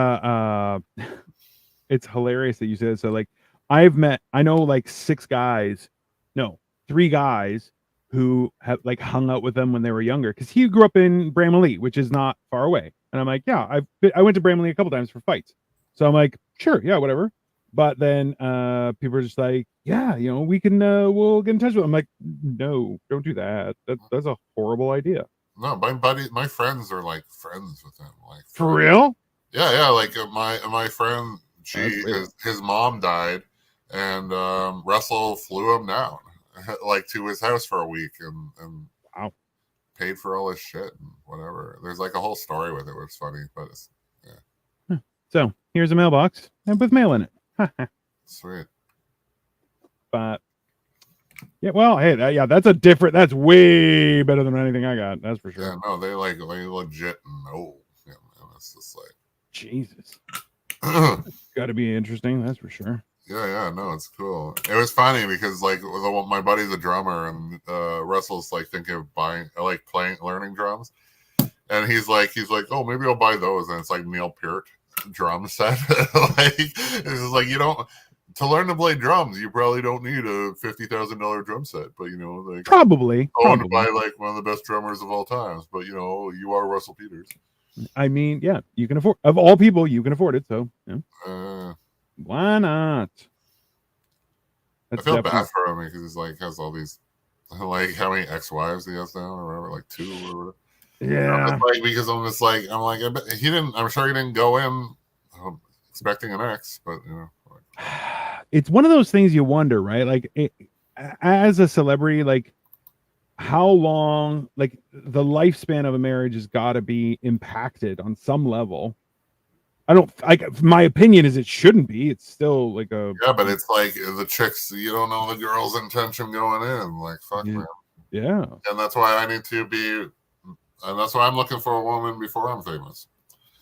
it's hilarious that you said so. Like, I know like 3 guys who have like hung out with them when they were younger, because he grew up in Bramalea, which is not far away. And I'm like, yeah, I went to Bramalea a couple times for fights. So I'm like, sure, yeah, whatever. But then people are just like, yeah, we can we'll get in touch with them. I'm like, no, don't do that. That's a horrible idea. No, my friends are like friends with him. Like for real? Yeah. Like my friend, his mom died, and Russell flew him down like to his house for a week and wow, paid for all his shit and whatever. There's like a whole story with it, which is funny, but it's So here's a mailbox and with mail in it. Sweet. But yeah, well, hey, that's way better than anything I got. That's for sure. Yeah, no, they legit know. And it's just like Jesus. Got to be interesting, that's for sure. Yeah, no, it's cool. It was funny because like my buddy's a drummer, and Russell's like thinking of learning drums, and he's like, oh, maybe I'll buy those, and it's like Neil Peart drum set. Like it's like you don't to learn to play drums, you probably don't need a $50,000 drum set, but like probably I want to buy like one of the best drummers of all times, but you are Russell Peters. I mean, yeah, you can afford, of all people, you can afford it, so why not? I feel bad for him because he's like has all these, like, how many ex-wives he has now or whatever, like 2 or whatever. Yeah, because I'm he didn't. I'm sure he didn't go in expecting an ex, but it's one of those things you wonder, right? Like, as a celebrity, like, how long, like, the lifespan of a marriage has got to be impacted on some level. My opinion is it shouldn't be. It's still like but it's like the chicks, you don't know the girl's intention going in. Like, fuck, man. Yeah. And that's why I need to be, and that's why I'm looking for a woman before I'm famous.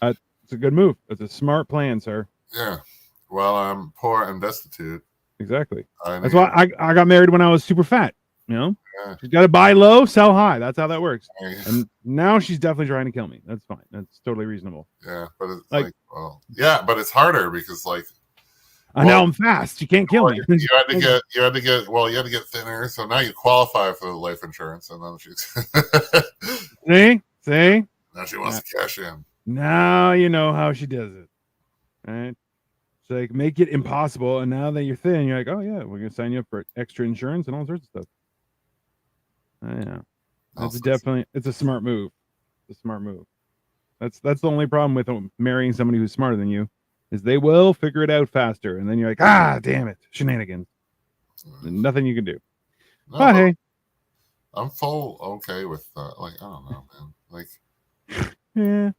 It's a good move. It's a smart plan, sir. Yeah. Well, I'm poor and destitute. Exactly. That's why I got married when I was super fat. Yeah. She's got to buy low, sell high. That's how that works. And now she's definitely trying to kill me. That's fine. That's totally reasonable. Yeah, but it's but it's harder because now I'm fast. You can't kill me. You had to get thinner. So now you qualify for the life insurance, and then see. Now she wants to cash in. Now you know how she does it, right? It's like make it impossible, and now that you're thin, you're like, oh yeah, we're gonna sign you up for extra insurance and all sorts of stuff. Yeah, it's a smart move. It's a smart move. That's the only problem with marrying somebody who's smarter than you, is they will figure it out faster, and then you're like, damn it, shenanigans. Nothing you can do. No, but hey, I'm full okay with like, I don't know, man. Like, yeah.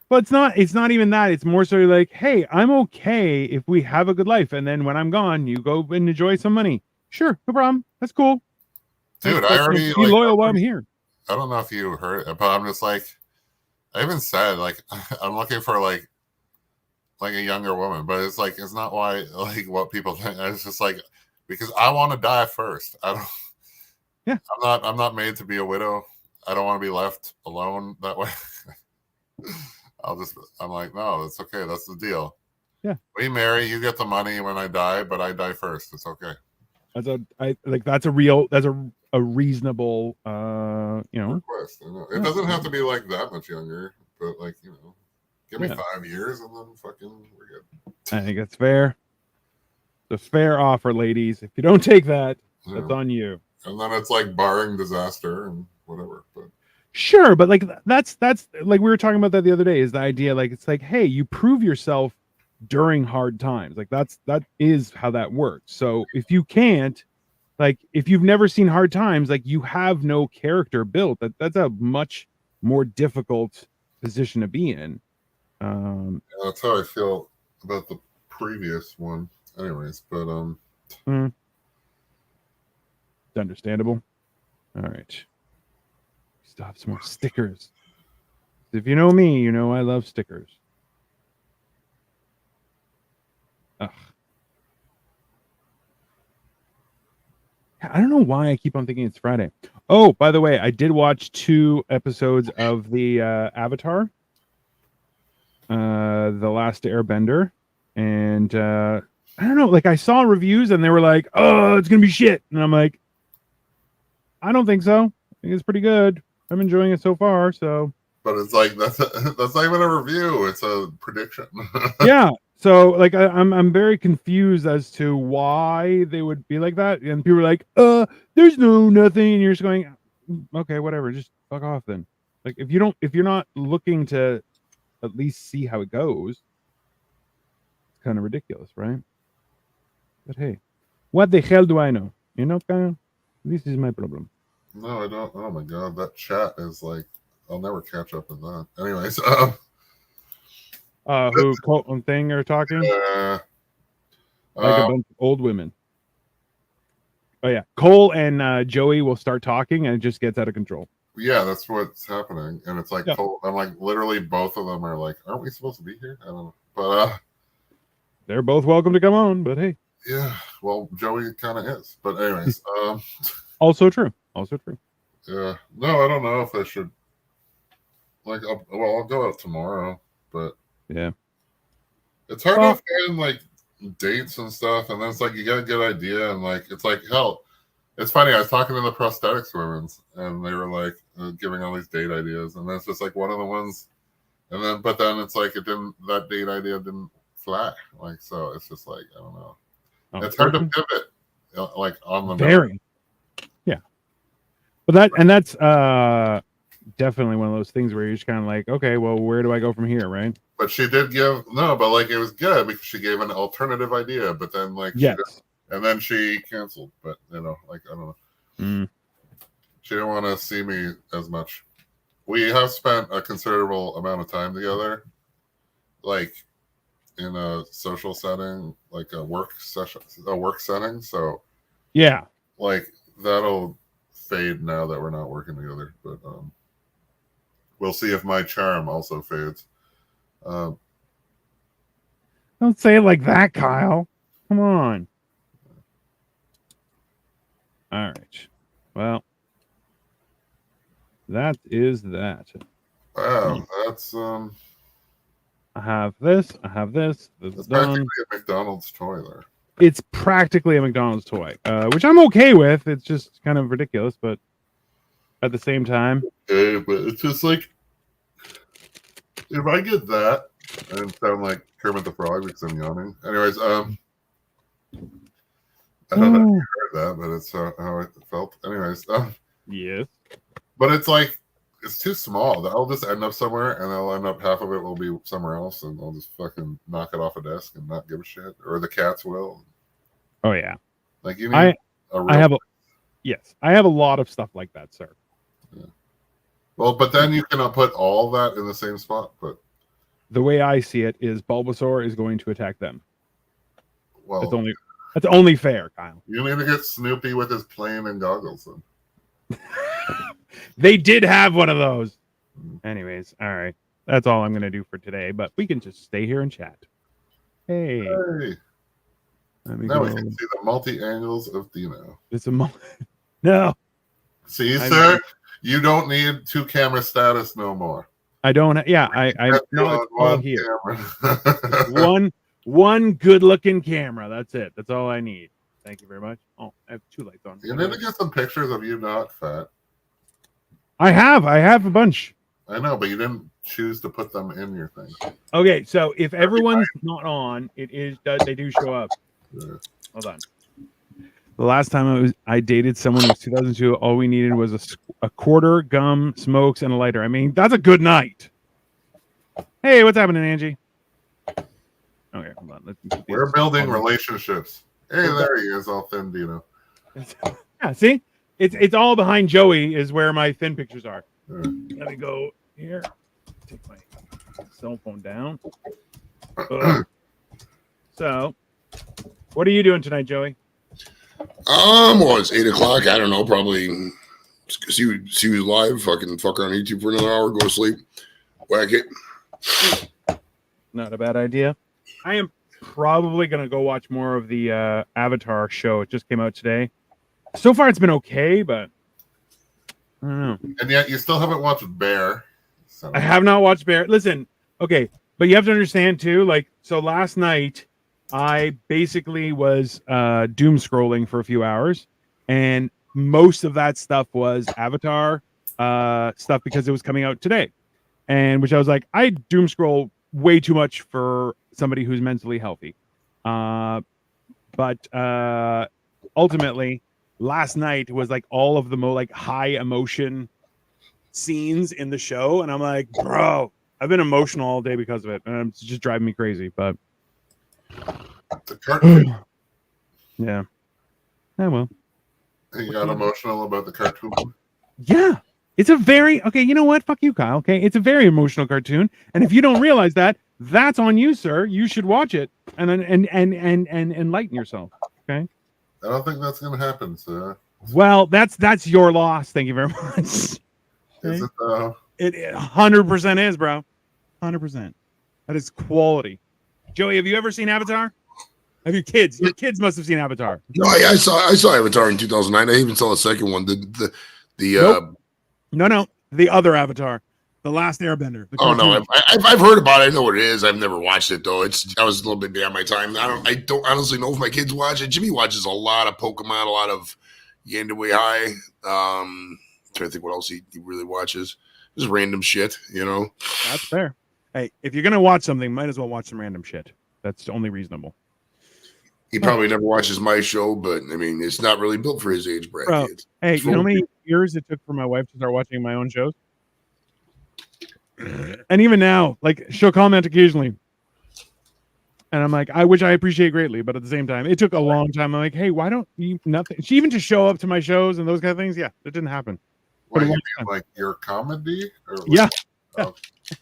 But it's not even that. It's more so like, hey, I'm okay if we have a good life, and then when I'm gone, you go and enjoy some money. Sure, no problem. That's cool. Dude, I already be loyal while I'm here. I don't know if you heard it, but I'm just like, I even said like I'm looking for like a younger woman, but it's like it's not why like what people think. It's just like because I want to die first. I don't. Yeah. I'm not made to be a widow. I don't want to be left alone that way. I'm like, no, it's okay. That's the deal. Yeah. We marry, you get the money when I die, but I die first. It's okay. That's a reasonable request. It doesn't have to be like that much younger, but like, give me 5 years and then fucking we're good. I think it's fair. It's a fair offer, ladies. If you don't take that, that's on you. And then it's like barring disaster and whatever. But sure, but like that's like we were talking about that the other day, is the idea like it's like, hey, you prove yourself during hard times. Like that is how that works. So if you can't, like if you've never seen hard times, like you have no character built. That's a much more difficult position to be in. That's how I feel about the previous one. Anyways, but it's understandable. All right. Stop some more stickers. If you know me, you know I love stickers. Ugh. I don't know why I keep on thinking it's Friday. Oh, by the way, I did watch 2 episodes of the Avatar, The Last Airbender, and I don't know, like I saw reviews and they were like, oh, it's gonna be shit, and I'm like, I don't think so. I think it's pretty good. I'm enjoying it so far. So, but it's like that's not even a review; it's a prediction. Yeah. So, like, I'm very confused as to why they would be like that, and people are like, there's nothing, and you're just going, okay, whatever, just fuck off then. Like, if you're not looking to at least see how it goes, it's kind of ridiculous, right? But hey, what the hell do I know? This is my problem. No, I don't. Oh my god, that chat is like, I'll never catch up with that. Anyways, who Cole and Thing are talking? Like a bunch of old women. Oh yeah, Cole and Joey will start talking, and it just gets out of control. Yeah, that's what's happening, and it's like Cole, I'm like literally both of them are like, aren't we supposed to be here? I don't know, but they're both welcome to come on. But hey, Yeah, well, Joey kind of is. But anyways, also true. Also true. yeah. No, I don't know if I should. Like, I'll go out tomorrow, but Yeah. it's hard to find like dates and stuff, and then it's like you get a good idea, and like it's like hell. It's funny. I was talking to the prosthetics women's, and they were like giving all these date ideas, and that's just like one of the ones. And then, but then it's like that date idea didn't fly. Like, so it's just like I don't know. It's hard to pivot, like on the very. Yeah, but that's definitely one of those things where you're just kind of like, okay, well, where do I go from here, right? But she did but like it was good because she gave an alternative idea, but then like yes. And then she canceled, but like I don't know. She didn't want to see me as much. We have spent a considerable amount of time together, like in a social setting, like a work setting. So yeah, like that'll fade now that we're not working together. But we'll see if my charm also fades. Don't say it like that, Kyle. Come on. All right. Well, that is that. Wow, that's I have this. I have this. This is done. Practically a McDonald's toy there. It's practically a McDonald's toy, which I'm okay with. It's just kind of ridiculous, but at the same time, okay, but it's just like if I get that, and sound like Kermit the Frog because I'm yawning. Anyways, I don't know if you heard that, but it's how it felt. Anyways, yes, but it's like it's too small. I'll just end up somewhere, and I'll end up half of it will be somewhere else, and I'll just fucking knock it off a desk and not give a shit, or the cats will. Oh yeah, like you need I have a lot of stuff like that, sir. Yeah. Well, but then you cannot put all that in the same spot. But the way I see it is Bulbasaur is going to attack them. Well, that's only fair, Kyle. You need to get Snoopy with his plane and goggles then. They did have one of those. Anyways, all right. That's all I'm going to do for today, but we can just stay here and chat. Hey. Now we can see the multi-angles of Dino. It's no. See, sir, you don't need 2-camera status no more. I don't. Yeah, I know one here. one good-looking camera. That's it. That's all I need. Thank you very much. Oh, I have 2 lights on. You need to get some pictures of you not fat. I have a bunch. I know, but you didn't choose to put them in your thing. Okay, so if everyone's not on, they do show up. Yeah. Hold on. The last time I dated someone was 2002. All we needed was a quarter, gum, smokes, and a lighter. I mean, that's a good night. Hey, what's happening, Angie? Okay, hold on. We're building relationships. Hey, there he is, all thin Dino. Yeah, see? It's all behind Joey is where my thin pictures are. Yeah. Let me go here. Take my cell phone down. So, what are you doing tonight, Joey? Well, it's 8 o'clock. I don't know. Probably see who's live. Fucking fuck around YouTube for another hour. Go to sleep. Whack it. Not a bad idea. I am probably gonna go watch more of the Avatar show. It just came out today. So far, it's been okay, but I don't know. And yet, you still haven't watched Bear. So. I have not watched Bear. Listen, okay, but you have to understand too. Like, so last night, I basically was doom scrolling for a few hours, and most of that stuff was Avatar stuff because it was coming out today, and which I was like, I doom scroll way too much for somebody who's mentally healthy, but ultimately. Last night was like all of the like high emotion scenes in the show, and I'm like, bro, I've been emotional all day because of it, and it's just driving me crazy. But the cartoon. Yeah, well. You got emotional about the cartoon. Yeah, it's a very okay. You know what? Fuck you, Kyle. Okay, it's a very emotional cartoon, and if you don't realize that, that's on you, sir. You should watch it and enlighten yourself. Okay. I don't think that's going to happen, sir. Well, that's your loss. Thank you very much. Is it though? It 100% is, bro. 100%. That is quality. Joey, have you ever seen Avatar? Have your kids? Your kids must have seen Avatar. No, I saw Avatar in 2009. I even saw the second one. Nope. No, the other Avatar, the Last Airbender. The Oh no, cartoon. I've heard about it. I know what it is. I've never watched it though. I was a little bit beyond my time. I don't honestly know if my kids watch it. Jimmy watches a lot of Pokemon, a lot of Yandere High. Trying to think what else he really watches. Just random shit, you know. That's fair. Hey, if you're gonna watch something, might as well watch some random shit. That's only reasonable. He probably never watches my show, but I mean, it's not really built for his age bracket. Bro, hey, you know how many years it took for my wife to start watching my own shows? And even now, like, she'll comment occasionally. And I'm like, which I appreciate greatly, but at the same time, it took a long time. I'm like, hey, why don't you nothing? She even to show up to my shows and those kind of things. Yeah, it didn't happen. What do you mean, like your comedy? Or yeah. Oh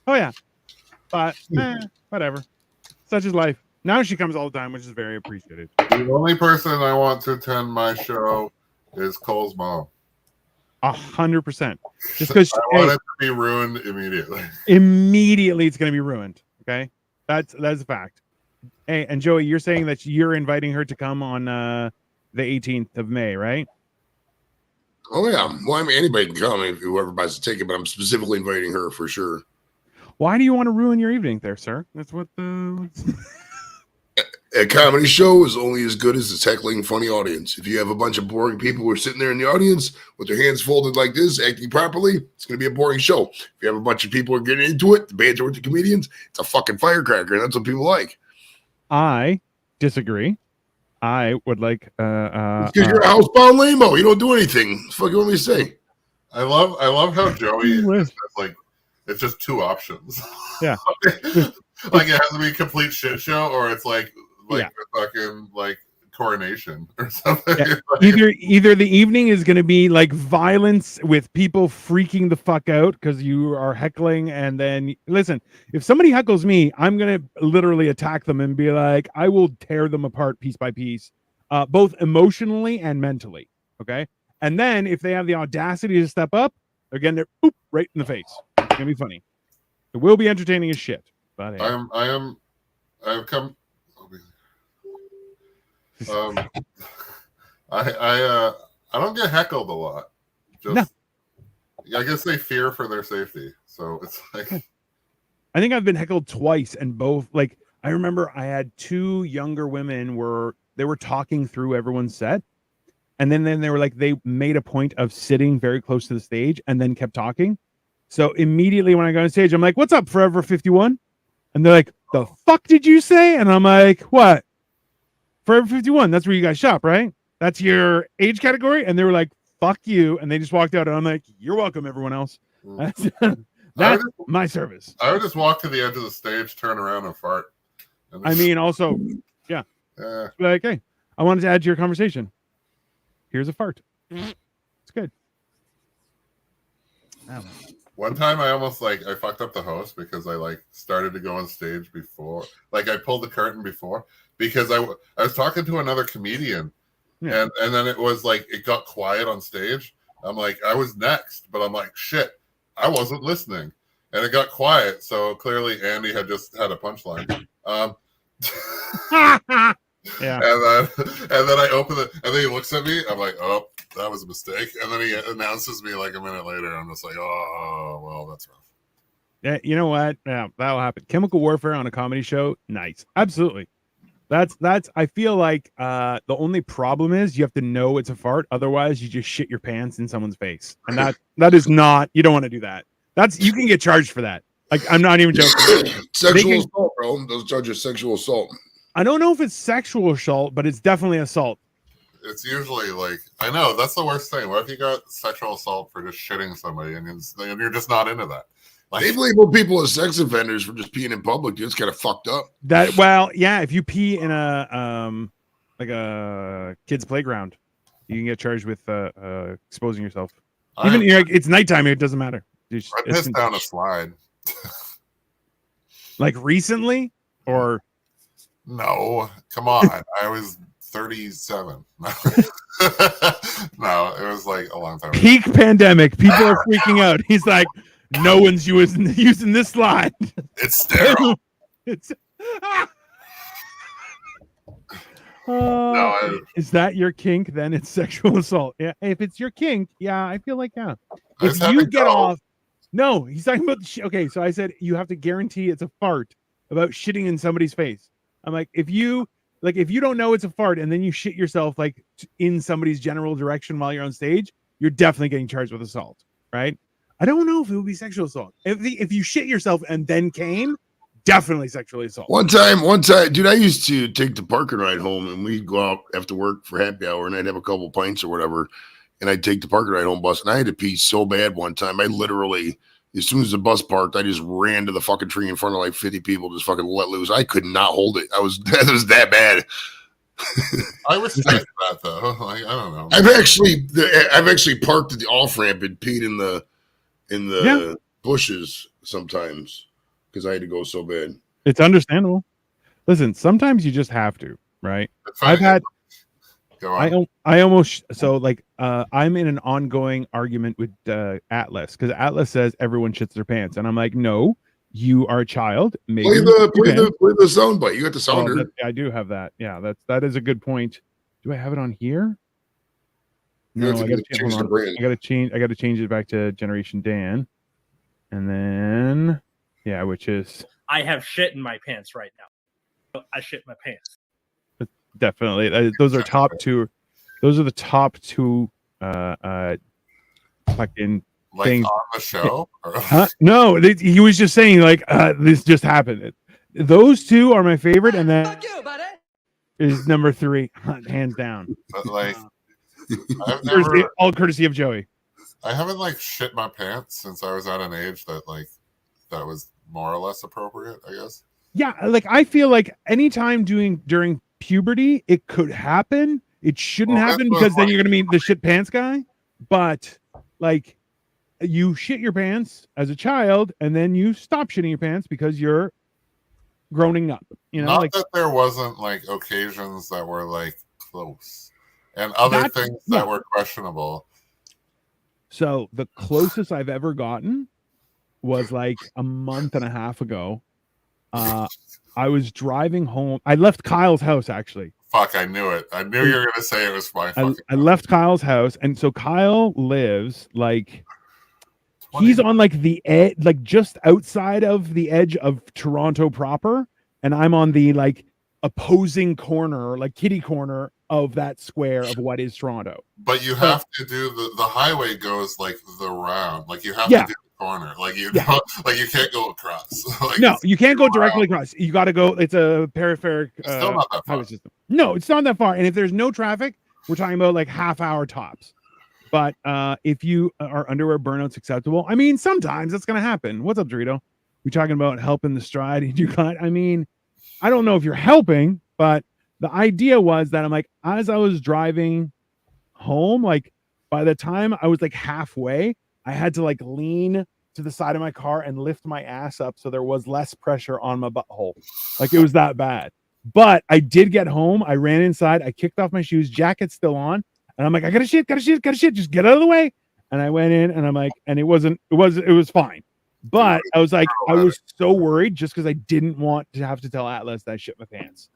yeah. But whatever. Such is life. Now she comes all the time, which is very appreciated. The only person I want to attend my show is Cole's mom. 100%. Just because I want it to be ruined immediately. Immediately, it's going to be ruined. Okay, that's a fact. Hey, and Joey, you're saying that you're inviting her to come on the 18th of May, right? Oh yeah. Well, I mean, anybody can come if whoever buys the ticket, but I'm specifically inviting her for sure. Why do you want to ruin your evening there, sir? That's what the. A comedy show is only as good as its heckling funny audience. If you have a bunch of boring people who are sitting there in the audience with their hands folded like this, acting properly, it's going to be a boring show. If you have a bunch of people who are getting into it, the banter with the comedians, it's a fucking firecracker, and that's what people like. I disagree. I would like. Because you're a housebound lame-o. You don't do anything. What the fuck you want me to say? I love how Joey is like, it's just two options. Yeah. Like it has to be a complete shit show, or it's like a fucking like coronation or something. Yeah. Either the evening is going to be like violence with people freaking the fuck out because you are heckling, and then listen, if somebody heckles me, I'm going to literally attack them and be like, I will tear them apart piece by piece, both emotionally and mentally. Okay, and then if they have the audacity to step up, they're getting their boop right in the face. It's going to be funny. It will be entertaining as shit. But hey. I've come. I don't get heckled a lot. Just, no. I guess they fear for their safety. So it's like, I think I've been heckled twice, and both, like, I remember I had two younger women they were talking through everyone's set, and then they were like, they made a point of sitting very close to the stage and then kept talking. So immediately when I got on stage, I'm like, what's up, Forever 51? And they're like, the fuck did you say? And I'm like, what? Forever 51, that's where you guys shop, right? That's your age category? And they were like, fuck you. And they just walked out. And I'm like, you're welcome, everyone else. That's my service. I would just walk to the edge of the stage, turn around and fart. And I mean, also, yeah. Like, hey, I wanted to add to your conversation. Here's a fart. It's good. One time I fucked up the host because I started to go on stage before. Like I pulled the curtain before because I was talking to another comedian. Yeah. And then it was like it got quiet on stage. I'm like, I was next, but I'm like, shit, I wasn't listening. And it got quiet. So clearly Andy had just had a punchline. Yeah. And then I open it and then he looks at me. I'm like, oh, that was a mistake. And then he announces me like a minute later. I'm just like, oh, well, that's rough. Yeah, you know what? Yeah, that'll happen. Chemical warfare on a comedy show, nice. Absolutely. That's I feel like the only problem is you have to know it's a fart. Otherwise, you just shit your pants in someone's face. And that is not, you don't want to do that. You can get charged for that. Like, I'm not even joking. Sexual assault, bro. Those charges sexual assault. I don't know if it's sexual assault, but it's definitely assault. It's usually like, I know, that's the worst thing. What if you got sexual assault for just shitting somebody and you're just not into that? Like, they've labeled people as sex offenders for just peeing in public. Dude, it's kind of fucked up. Well, yeah, if you pee in a kid's playground, you can get charged with exposing yourself. Even it's nighttime, it doesn't matter. I pissed down a slide. Like recently, or no? Come on, I was 37. No, it was like a long time ago. Peak pandemic. People are freaking out. He's like, no one's using this slide. It's sterile. Is that your kink? Then it's sexual assault. Yeah, if it's your kink, yeah, I feel like I If just had you to get go. off, no, he's talking about okay. So I said you have to guarantee it's a fart about shitting in somebody's face. I'm like, if you don't know it's a fart and then you shit yourself like in somebody's general direction while you're on stage, you're definitely getting charged with assault, right? I don't know if it would be sexual assault. If you shit yourself and then came, definitely sexually assault. One time, dude, I used to take the parking ride home, and we'd go out after work for happy hour, and I'd have a couple pints or whatever, and I'd take the parking ride home bus, and I had to pee so bad one time. I literally, as soon as the bus parked, I just ran to the fucking tree in front of like 50 people, just fucking let loose. I could not hold it. It was that bad. I respect that though. Like, I don't know. I've actually parked at the off ramp and peed in the bushes sometimes because I had to go so bad. It's understandable. Listen, sometimes you just have to, right? I've had I almost so like I'm in an ongoing argument with Atlas because Atlas says everyone shits their pants, and I'm like, no, you are a child. Maybe play the sound bite. You got the sounder. I do have that. Yeah, that is a good point. Do I have it on here? No, I got to change it back to Generation Dan, and then which is I have shit in my pants right now. I shit my pants. Definitely, those are top two. Those are the top two fucking like things on the show. No, he was just saying like this just happened. Those two are my favorite, and then is number 3, hands down. But like, all courtesy of Joey. I haven't like shit my pants since I was at an age that that was more or less appropriate, I guess. Yeah, like I feel like anytime during puberty, it could happen. It shouldn't happen because then you're gonna meet the shit pants guy. But like, you shit your pants as a child, and then you stop shitting your pants because you're growing up. You know, not that there wasn't like occasions that were like close, and other things that were questionable. So the closest I've ever gotten was like a month and a half ago. I was driving home. I left Kyle's house, actually. Fuck, I knew it. I knew you were going to say it was my fucking I left Kyle's house. And so Kyle lives like, he's on like the edge, like just outside of the edge of Toronto proper. And I'm on the like opposing corner, like kitty corner of that square of what is Toronto. But you have to do the highway goes like the round. Like you have to do the corner. Like you don't, like you can't go across. Like, no, you can't go directly across. You got to go. It's a peripheric still not that far. system. No, it's not that far. And if there's no traffic, we're talking about like half-hour tops. But if you are underwear burnouts acceptable, I mean, sometimes that's going to happen. What's up, Dorito? We're talking about helping the stride in your cut. I mean, I don't know if you're helping, but the idea was that I'm like, as I was driving home, like by the time I was like halfway, I had to like lean to the side of my car and lift my ass up so there was less pressure on my butthole. Like it was that bad. But I did get home. I ran inside. I kicked off my shoes. Jacket's still on. And I'm like, I gotta shit. Just get out of the way. And I went in and I'm like, and it was fine. But I was like, I was so worried just because I didn't want to have to tell Atlas that I shit my pants.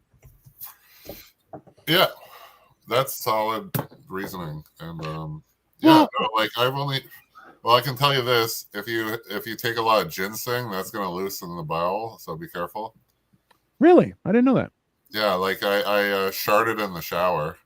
Yeah, that's solid reasoning. And like I can tell you this: if you take a lot of ginseng, that's going to loosen the bowel. So be careful. Really, I didn't know that. Yeah, like I sharted in the shower.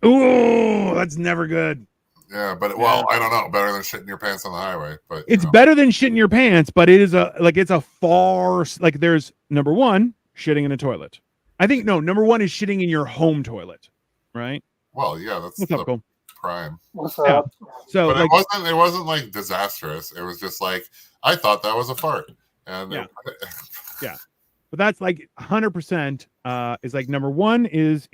Ooh, that's never good. Yeah, but I don't know. Better than shitting your pants on the highway, but it's better than shitting your pants. But it is it's a far like there's number one shitting in a toilet. I think number one is shitting in your home toilet, right? Well, yeah, that's the prime. What's up? So, but like, it wasn't like disastrous. It was just like I thought that was a fart, and yeah. But that's like 100% is like number one is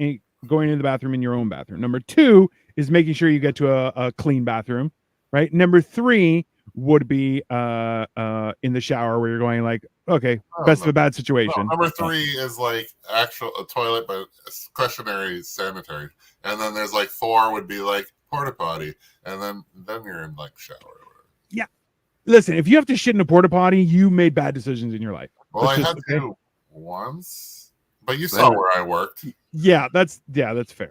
going into the bathroom in your own bathroom. Number two is making sure you get to a clean bathroom, right? Number three would be in the shower where you're going like, okay, best of a bad situation. No, number three is like a toilet, but questionary sanitary. And then there's like 4 would be like porta potty. And then you're in like shower or whatever. Yeah. Listen, if you have to shit in a porta potty, you made bad decisions in your life. Well, I had to once, but you saw where I worked. Yeah, that's fair.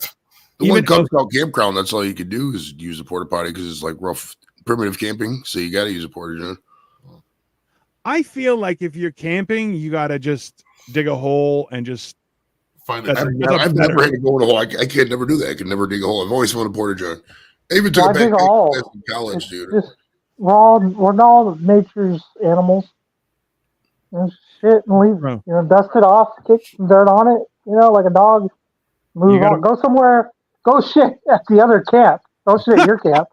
The Even one Cub Scout campground, that's all you could do is use a porta potty because it's like rough primitive camping. So you got to use a porta john. I feel like if you're camping, you got to just dig a hole and just Find it. I've never had to go in a hole. I can't never do that. I can never dig a hole. I've always found a porta john. I even took Why it back dig a hole? in college, dude. We're all nature's animals. Shit and leave. Bro. Dust it off, kick some dirt on it. Like a dog. Move on. Go somewhere. Go shit at the other camp. Don't shit at your camp.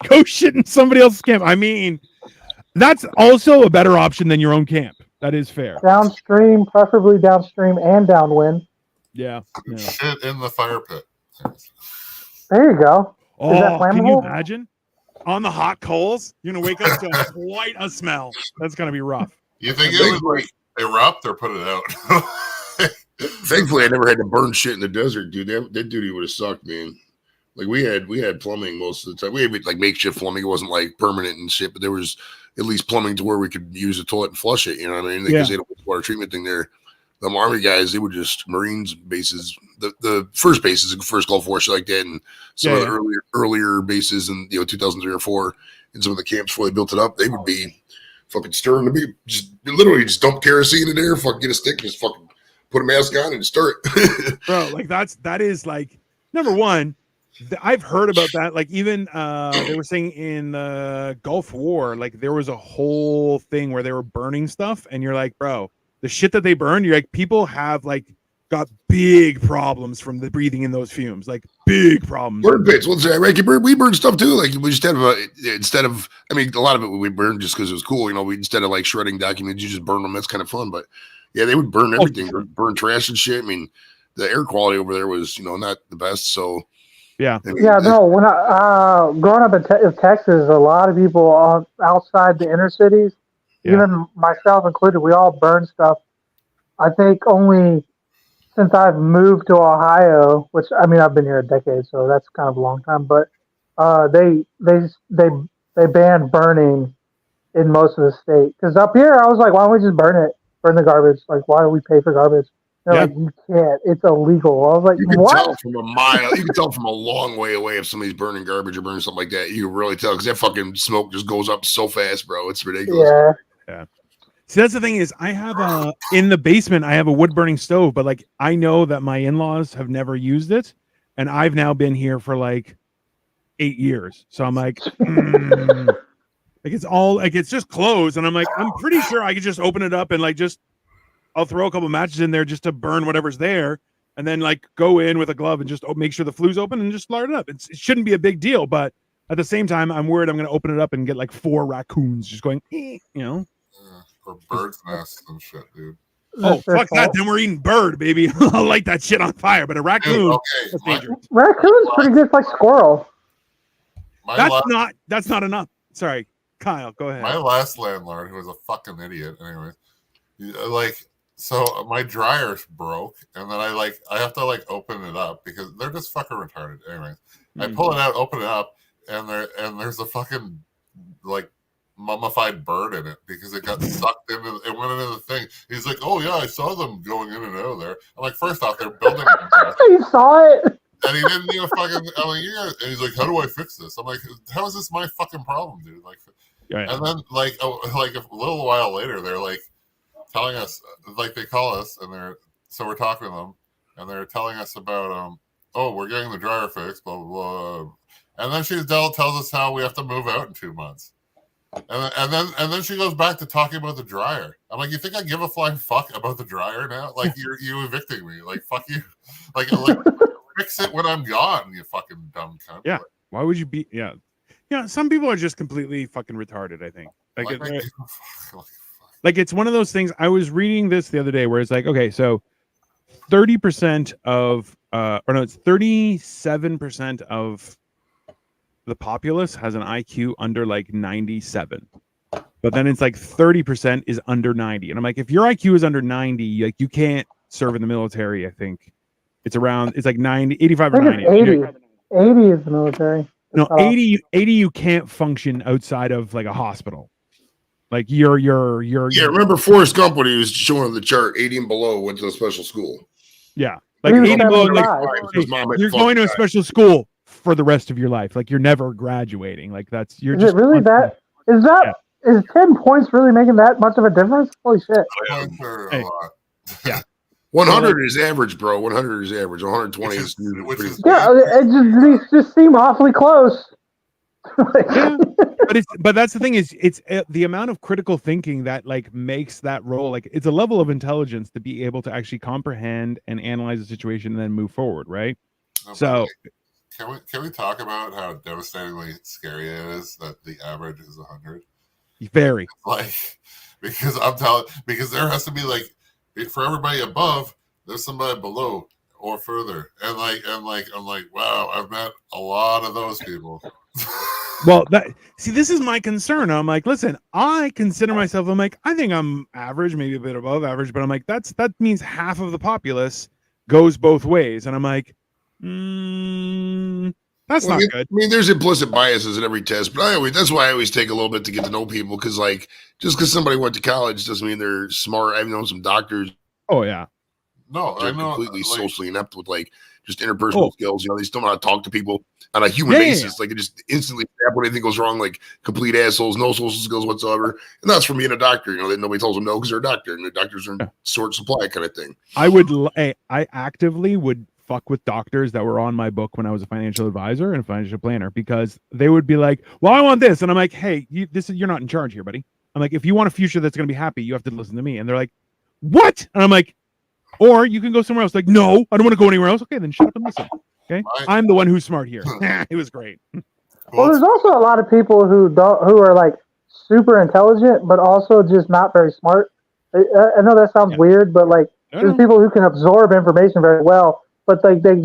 Go shit in somebody else's camp. I mean, that's also a better option than your own camp. That is fair. Downstream, preferably downstream and downwind. Yeah. Shit in the fire pit. There you go. Oh, Is that flammable? Can you imagine? On the hot coals, you're gonna wake up to quite a smell. That's gonna be rough. You think it would like erupt or put it out? Thankfully, I never had to burn shit in the desert, dude. That duty would have sucked, man. Like we had plumbing most of the time. We had like makeshift plumbing. It wasn't like permanent and shit, but there was at least plumbing to where we could use a toilet and flush it. You know what I mean? Because they had a water treatment thing there. The Army guys, they would just Marines bases. The first bases, the first Gulf War, shit like that, and some of the earlier bases in 2003 or 4, and some of the camps before they built it up, they would be fucking stirring the beef. Just literally just dump kerosene in there, fucking get a stick, just fucking put a mask on and stir it. Bro, like that is like number one. I've heard about that. Like even they were saying in the Gulf War, like there was a whole thing where they were burning stuff, and you're like, bro, the shit that they burned, you're like, people have like got big problems from the breathing in those fumes, like big problems. Burn pits. Let's say, right? We burned stuff too. Like we just had instead of, I mean, a lot of it we burned just because it was cool. We instead of like shredding documents, you just burn them. That's kind of fun. But yeah, they would burn everything, burn trash and shit. I mean, the air quality over there was, not the best. So yeah, I mean, no. When I growing up in Texas, a lot of people outside the inner cities, even myself included, we all burn stuff. I think only since I've moved to Ohio, which I mean I've been here a decade, so that's kind of a long time. But they banned burning in most of the state. Because up here, I was like, why don't we just burn it? Burn the garbage. Like, why do we pay for garbage? They're like, you can't. It's illegal. I was like, you can what? tell from a mile. You can tell from a long way away if somebody's burning garbage or burning something like that. You can really tell because that fucking smoke just goes up so fast, bro. It's ridiculous. Yeah. See, that's the thing is I have in the basement, I have a wood burning stove, but like I know that my in-laws have never used it. And I've now been here for like 8 years. So I'm like, like it's all like, it's just closed. And I'm like, I'm pretty sure I could just open it up and like, I'll throw a couple matches in there just to burn whatever's there. And then like go in with a glove and just make sure the flue's open and just start it up. It shouldn't be a big deal. But at the same time, I'm worried I'm going to open it up and get like 4 raccoons just going, or birds' nests and shit, dude. Oh, fuck that. Then we're eating bird, baby. I'll light that shit on fire. But a raccoon, dude, okay. Raccoon's pretty good like squirrel. That's not enough. Sorry, Kyle, go ahead. My last landlord, who was a fucking idiot, anyway, so my dryer broke, and then I have to open it up because they're just fucking retarded. Anyways, I pull it out, open it up, and there's a fucking mummified bird in it because it got sucked into it went into the thing. He's like, oh yeah, I saw them going in and out of there. I'm like, first off, they're building you saw it, and he didn't even fucking and he's like, how do I fix this? I'm like, how is this my fucking problem, dude? And then a little while later they're like telling us, they call us and we're talking to them and they're telling us about oh, we're getting the dryer fixed, blah blah blah. And then she tells us how we have to move out in 2 months. And then she goes back to talking about the dryer. I'm like, you think I give a flying fuck about the dryer now? Like you evicting me? Like fuck you? Like fix it when I'm gone, you fucking dumb cunt. Yeah. Why would you be? Yeah. Yeah. Some people are just completely fucking retarded. I think. Like it's one of those things. I was reading this the other day where it's like, okay, so 30% of it's 37% of the populace has an IQ under 97, but then it's 30% is under 90, and I'm like, if your IQ is under 90, you can't serve in the military. I think it's 90, 85 or 90. 80 is the military. No, 80 you can't function outside of a hospital. You're remember Forrest Gump when he was showing the chart, 80 and below went to a special school. Yeah. Like He was 80 below, like 75. His mom had you're fucked going to a guy. special school for the rest of your life. Like you're never graduating. Like you're Is just it really that? Is that? Yeah. Is 10 points really making that much of a difference? Holy shit! Points are Hey. a lot. Yeah. 100 is average, bro. 100 is average. 120 Which is is- usually which pretty. is- Yeah, it just seem awfully close. Yeah. But that's the thing is it's the amount of critical thinking that like makes that role, like it's a level of intelligence to be able to actually comprehend and analyze the situation and then move forward, right? No, but, So like, can we talk about how devastatingly scary it is that the average is 100? very. Like, because because there has to be like for everybody above, there's somebody below or further, and I'm like, wow, I've met a lot of those people. Well, this is my concern. I'm like, listen, I consider myself, I'm like, I think I'm average, maybe a bit above average, but I'm like, that means half of the populace goes both ways. And I'm like, that's not good. I mean, there's implicit biases in every test, but that's why I always take a little bit to get to know people, because like just because somebody went to college doesn't mean they're smart. I've known some doctors Oh yeah. No, they're I know, completely like, socially inept with like just interpersonal skills. You know, they still know how to talk to people on a human Yeah, basis. Like, it just instantly snap when anything goes wrong, like complete assholes, no social skills whatsoever. And that's for me and a doctor. You know, that nobody tells them no because they're a doctor, and the doctors are in short supply kind of thing. I actively would fuck with doctors that were on my book when I was a financial advisor and a financial planner, because they would be like, well, I want this. And I'm like, hey, you're not in charge here, buddy. I'm like, if you want a future that's going to be happy, you have to listen to me. And they're like, what? And I'm like, or you can go somewhere else. Like, no, I don't want to go anywhere else. Okay, then shut up and listen. Okay, I'm the one who's smart here. It was great. Well, there's also a lot of people who are like super intelligent, but also just not very smart. I know that sounds weird, but like there's people who can absorb information very well, but like they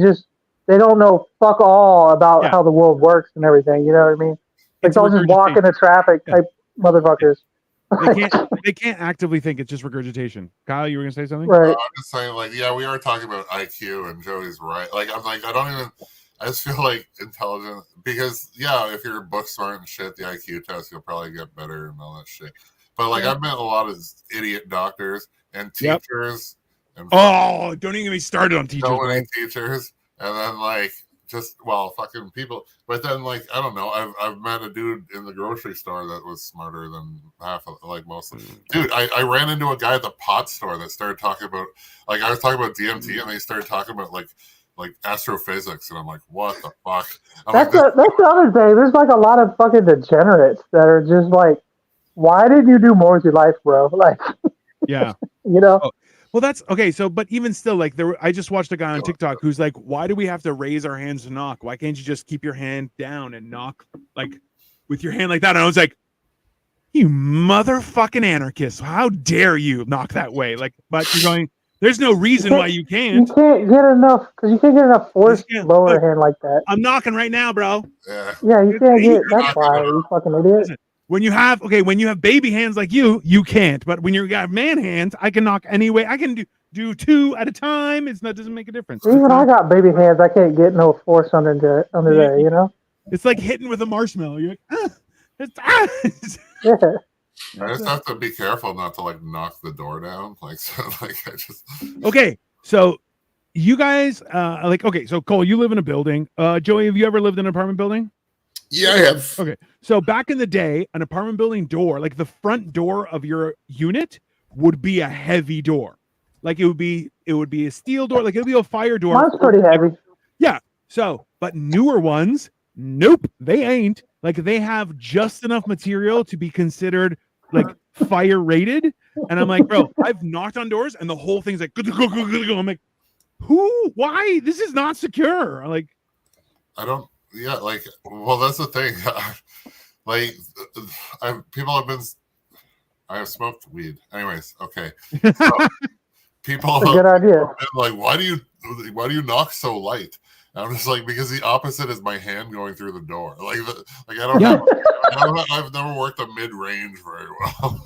don't know fuck all about how the world works and everything. You know what I mean? Like they'll just walk into traffic type motherfuckers. They can't actively think. It's just regurgitation. Kyle, you were gonna say something? Right. I'm just saying, like, yeah, we are talking about IQ, and Joey's right. Like, I'm like, I just feel like intelligent, because yeah, if you're book smart and shit, the IQ test you'll probably get better and all that shit. But like, I've met a lot of idiot doctors and teachers. And don't even get me started on teachers. So many teachers, and then like fucking people. But then like, I don't know, I've met a dude in the grocery store that was smarter than half of, like, most of them. Dude, I ran into a guy at the pot store that started talking about, like, I was talking about DMT, and they started talking about like astrophysics, and I'm like, what the fuck? That's the other thing. There's like a lot of fucking degenerates that are just like, why didn't you do more with your life, bro? Like, yeah, you know. Well, that's okay. So, but even still, like, I just watched a guy on TikTok who's like, why do we have to raise our hands to knock? Why can't you just keep your hand down and knock, like, with your hand like that? And I was like, you motherfucking anarchist. How dare you knock that way? Like, but you're going, there's no reason why you can't. You can't get enough, because you can't get enough force lower hand like that. I'm knocking right now, bro. Yeah, you can't get, that's why, you fucking idiot. Listen, when you have baby hands like you can't. But when you got man hands, I can knock anyway. I can do two at a time. Doesn't make a difference. Even I got baby hands. I can't get no force under there. You know. It's like hitting with a marshmallow. You're like, Yeah. I just have to be careful not to like knock the door down. Like, so, like I just. Okay, so you guys, so Cole, you live in a building. Joey, have you ever lived in an apartment building? Yeah, I have. Okay. So back in the day, an apartment building door, like the front door of your unit would be a heavy door. Like it would be a steel door, like it would be a fire door. Mine's pretty heavy. Yeah. So, but newer ones, nope, they ain't. Like they have just enough material to be considered like fire rated. And I'm like, bro, I've knocked on doors and the whole thing's like, I'm like, why? This is not secure. I'm like, I don't. Yeah, like, well, that's the thing. Like, I have smoked weed. Anyways, okay. So, people That's a good idea. have been like, why do you knock so light? And I'm just like, because the opposite is my hand going through the door. Like I don't have. I've never worked a mid range very well.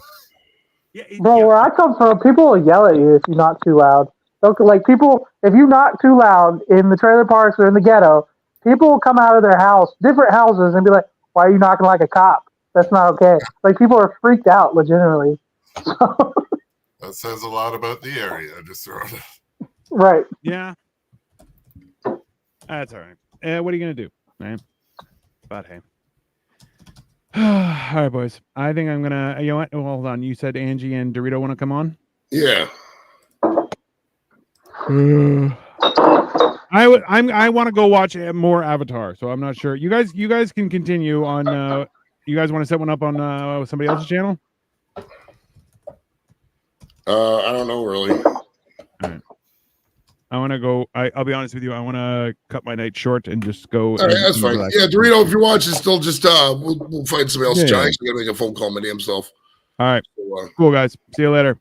Bro, where I come from, people will yell at you if you knock too loud. Like people, if you knock too loud in the trailer parks or in the ghetto, people will come out of their house, different houses, and be like, why are you knocking like a cop? That's not okay. Like, people are freaked out, legitimately. That says a lot about the area. Just throw it. Right. Yeah. That's all right. What are you gonna do, man? But hey. All right, boys. I think I'm gonna. You know what? Oh, hold on. You said Angie and Dorito want to come on. Yeah. I want to go watch more Avatar, so I'm not sure. You guys can continue on. You guys want to set one up on somebody else's channel? I don't know really. All right. I want to go. I'll be honest with you. I want to cut my night short and just go. All right, that's fine. relax. Yeah, Dorito, if you're watching, still just we'll find somebody else. Yeah, John, yeah. actually gotta make a phone call my damn self. All right. So, Cool, guys. See you later.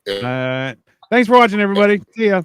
yeah. Thanks for watching, everybody. See ya.